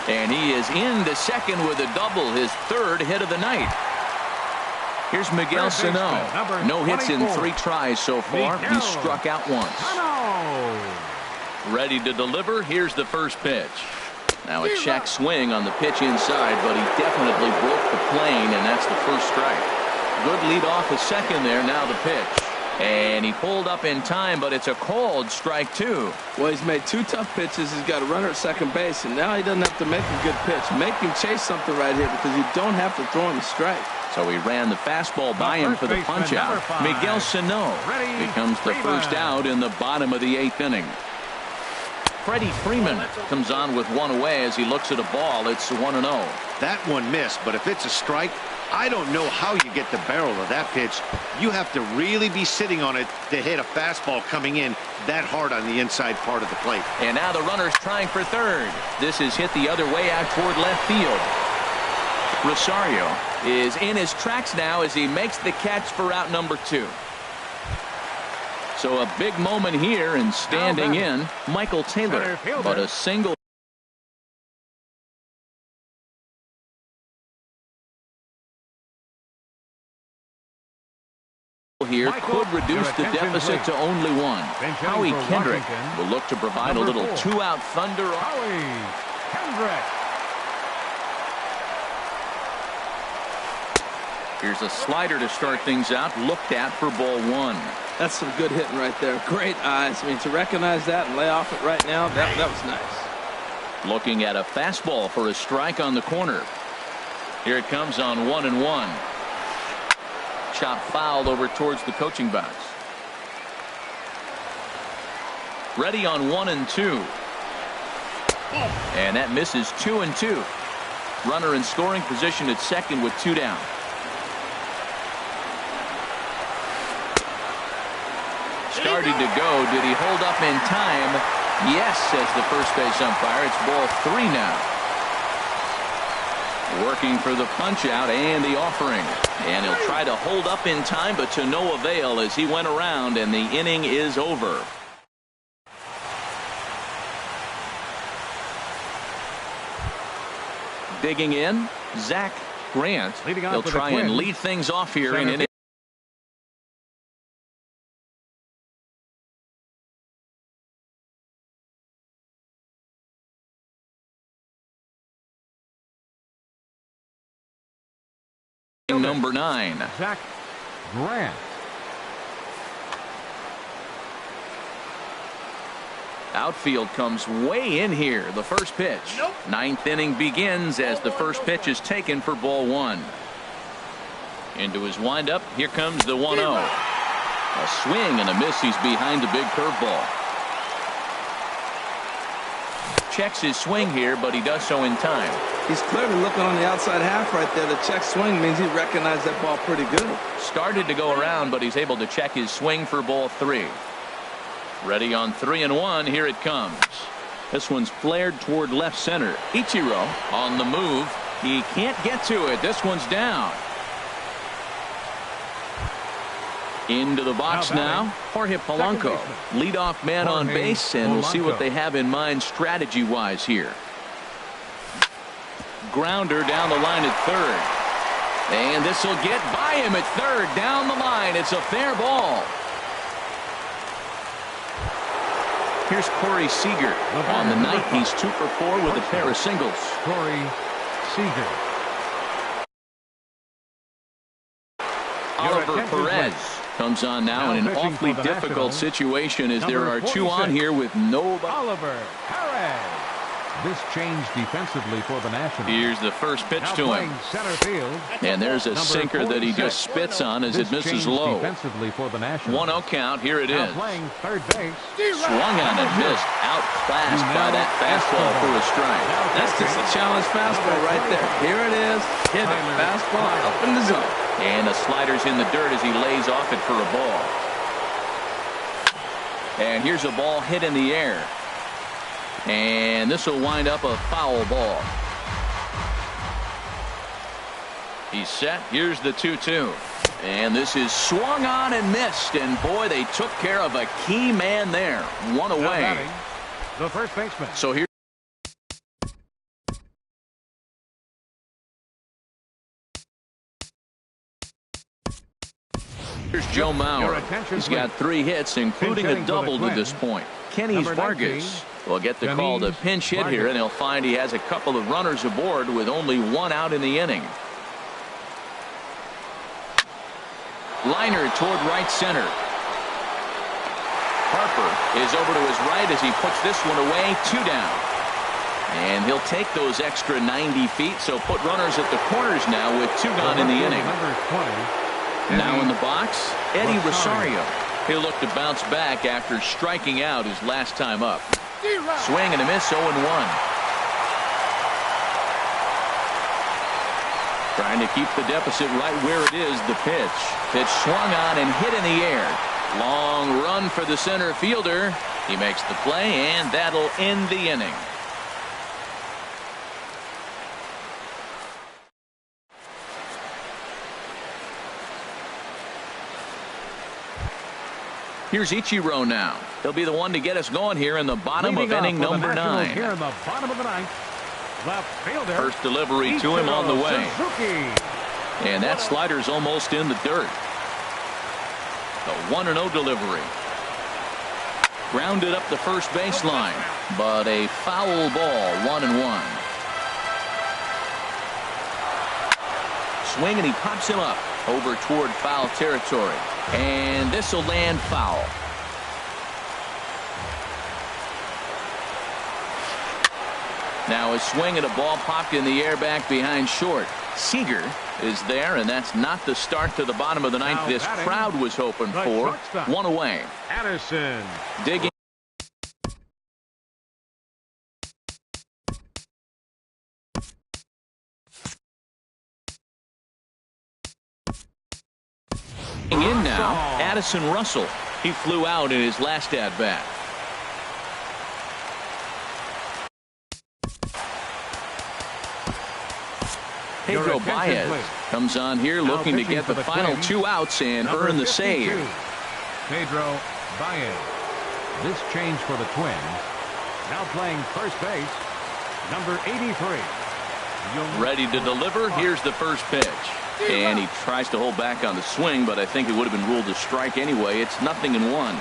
Speaker 1: And he is into second with a double, his 3rd hit of the night. Here's Miguel Sano. No hits in 3 tries so far. He's struck out once. Ready to deliver. Here's the first pitch. Now a check swing on the pitch inside, but he definitely broke the plane, and that's the first strike. Good lead off a second there. Now the pitch. And he pulled up in time, but it's a called strike 2.
Speaker 3: Well, he's made 2 tough pitches. He's got a runner at second base, and now he doesn't have to make a good pitch. Make him chase something right here because you don't have to throw him a strike.
Speaker 1: So he ran the fastball by him for the punch out. Miguel Sano becomes the first out in the bottom of the 8th inning. Freddie Freeman comes on with one away as he looks at a ball. It's 1-0.
Speaker 4: That one missed, but if it's a strike, I don't know how you get the barrel of that pitch. You have to really be sitting on it to hit a fastball coming in that hard on the inside part of the plate.
Speaker 1: And now the runner's trying for third. This is hit the other way out toward left field. Rosario is in his tracks now as he makes the catch for out number 2. So a big moment here, and standing in Michael Taylor, but a single here could reduce the deficit to only 1. Howie Kendrick will look to provide a little 2-out thunder. Here's a slider to start things out, looked at for ball one.
Speaker 3: That's some good hitting right there. Great eyes. I mean, to recognize that and lay off it right now, that was nice.
Speaker 1: Looking at a fastball for a strike on the corner. Here it comes on 1-1. Chop fouled over towards the coaching box. Ready on 1-2. And that misses 2-2. Runner in scoring position at second with 2 down. Started to go. Did he hold up in time? Yes, says the first base umpire. It's ball 3 now. Working for the punch out and the offering. And he'll try to hold up in time, but to no avail as he went around and the inning is over. Digging in, Zach Grant. He'll try and lead things off here in inning number 9.
Speaker 2: Zach Grant.
Speaker 1: Outfield comes way in here. The first pitch. Ninth inning begins as the first pitch is taken for ball 1. Into his windup. Here comes the 1-0. A swing and a miss. He's behind the big curveball. Checks his swing here, but he does so in time.
Speaker 3: He's clearly looking on the outside half right there. The check swing means he recognized that ball pretty good.
Speaker 1: Started to go around, but he's able to check his swing for ball 3. Ready on 3-1. Here it comes. This one's flared toward left center. Ichiro on the move. He can't get to it. This one's down. Into the box now. Jorge Polanco, leadoff man on base, and we'll see what they have in mind strategy-wise here. Grounder down the line at third. And this will get by him at third. Down the line. It's a fair ball. Here's Corey Seager. On the night, he's 2 for 4 with a pair of singles.
Speaker 2: Corey Seager.
Speaker 1: Oliver Perez comes on now in an awfully difficult situation as there are 2 on here with nobody.
Speaker 2: Oliver Perez. This change defensively for the Nationals.
Speaker 1: Here's the first pitch to him.
Speaker 2: Center field.
Speaker 1: And there's a sinker that he just spits on as it misses low.
Speaker 2: Defensively for the Nationals.
Speaker 1: 1-0 count. Here it is.
Speaker 2: Playing third base.
Speaker 1: Swung on and missed. Outclassed by that fastball for a strike.
Speaker 3: That's just a challenge fastball right there. Here it is. Hit it. Fastball up in the zone.
Speaker 1: And the slider's in the dirt as he lays off it for a ball. And here's a ball hit in the air. And this will wind up a foul ball. He's set. Here's the 2-2. And this is swung on and missed. And boy, they took care of a key man there. 1 away.
Speaker 2: The first baseman.
Speaker 1: So here. Here's Joe Mauer. He's got 3 hits, including a double to this point. Kenny Vargas will get the call to pinch hit here, and he'll find he has a couple of runners aboard with only 1 out in the inning. Liner toward right center. Harper is over to his right as he puts this one away. 2 down. And he'll take those extra 90 feet, so put runners at the corners now with 2 gone in the inning. Now in the box, Eddie Rosario. He'll look to bounce back after striking out his last time up. Swing and a miss, 0-1. Trying to keep the deficit right where it is. The pitch. Pitch swung on and hit in the air. Long run for the center fielder. He makes the play, and that'll end the inning. Here's Ichiro now. He'll be the one to get us going here in the bottom of inning number 9.
Speaker 2: Here in the bottom of the 9th. Left fielder.
Speaker 1: First delivery to him on the way.
Speaker 2: Suzuki.
Speaker 1: And that slider's almost in the dirt. The 1-0 delivery. Grounded up the first baseline, but a foul ball. 1-1. Swing and he pops him up. over toward foul territory. And this will land foul. Now a swing and a ball popped in the air back behind short. Seager is there, and that's not the start to the bottom of the ninth this crowd was hoping for. One away.
Speaker 2: Addison.
Speaker 1: Digging. In now, Addison Russell. He flew out in his last at-bat. Pedro Baez comes on here looking to get the final 2 outs and earn the save.
Speaker 2: Pedro Baez. This change for the Twins. Now playing first base, number 83.
Speaker 1: Ready to deliver. Here's the first pitch. And he tries to hold back on the swing, but I think it would have been ruled a strike anyway. It's 0-1.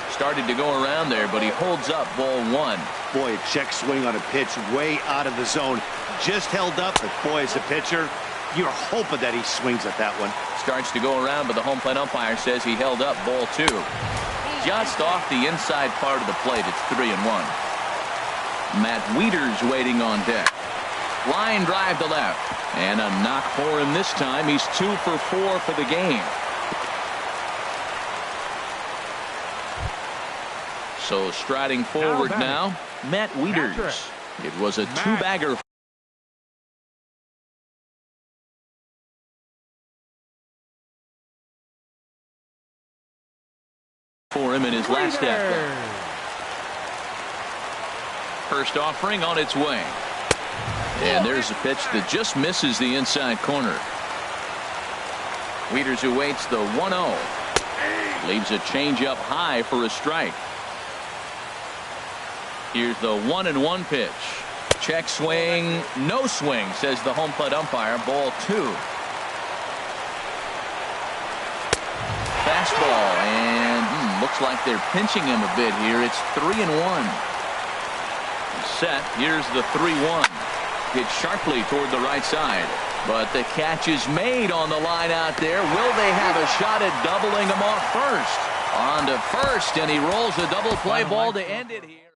Speaker 1: Started to go around there, but he holds up ball 1.
Speaker 4: Boy, a check swing on a pitch way out of the zone. Just held up, but boy, as a pitcher, you're hoping that he swings at that one.
Speaker 1: Starts to go around, but the home plate umpire says he held up ball 2. Just off the inside part of the plate. It's 3-1. Matt Wieters waiting on deck. Line drive to left. And a knock for him this time. He's 2 for 4 for the game. So striding forward now, Matt Wieters. It was a 2-bagger for him in his last at-bat. First offering on its way. And there's a pitch that just misses the inside corner. Wieters who waits the 1-0. Leaves a changeup high for a strike. Here's the 1-1 pitch. Check swing, no swing, says the home plate umpire. Ball 2. Fastball, and looks like they're pinching him a bit here. It's 3-1. Set. Here's the 3-1. Hit sharply toward the right side, but the catch is made on the line out there. Will they have a shot at doubling him off first? On to first, and he rolls a double play ball to end it here.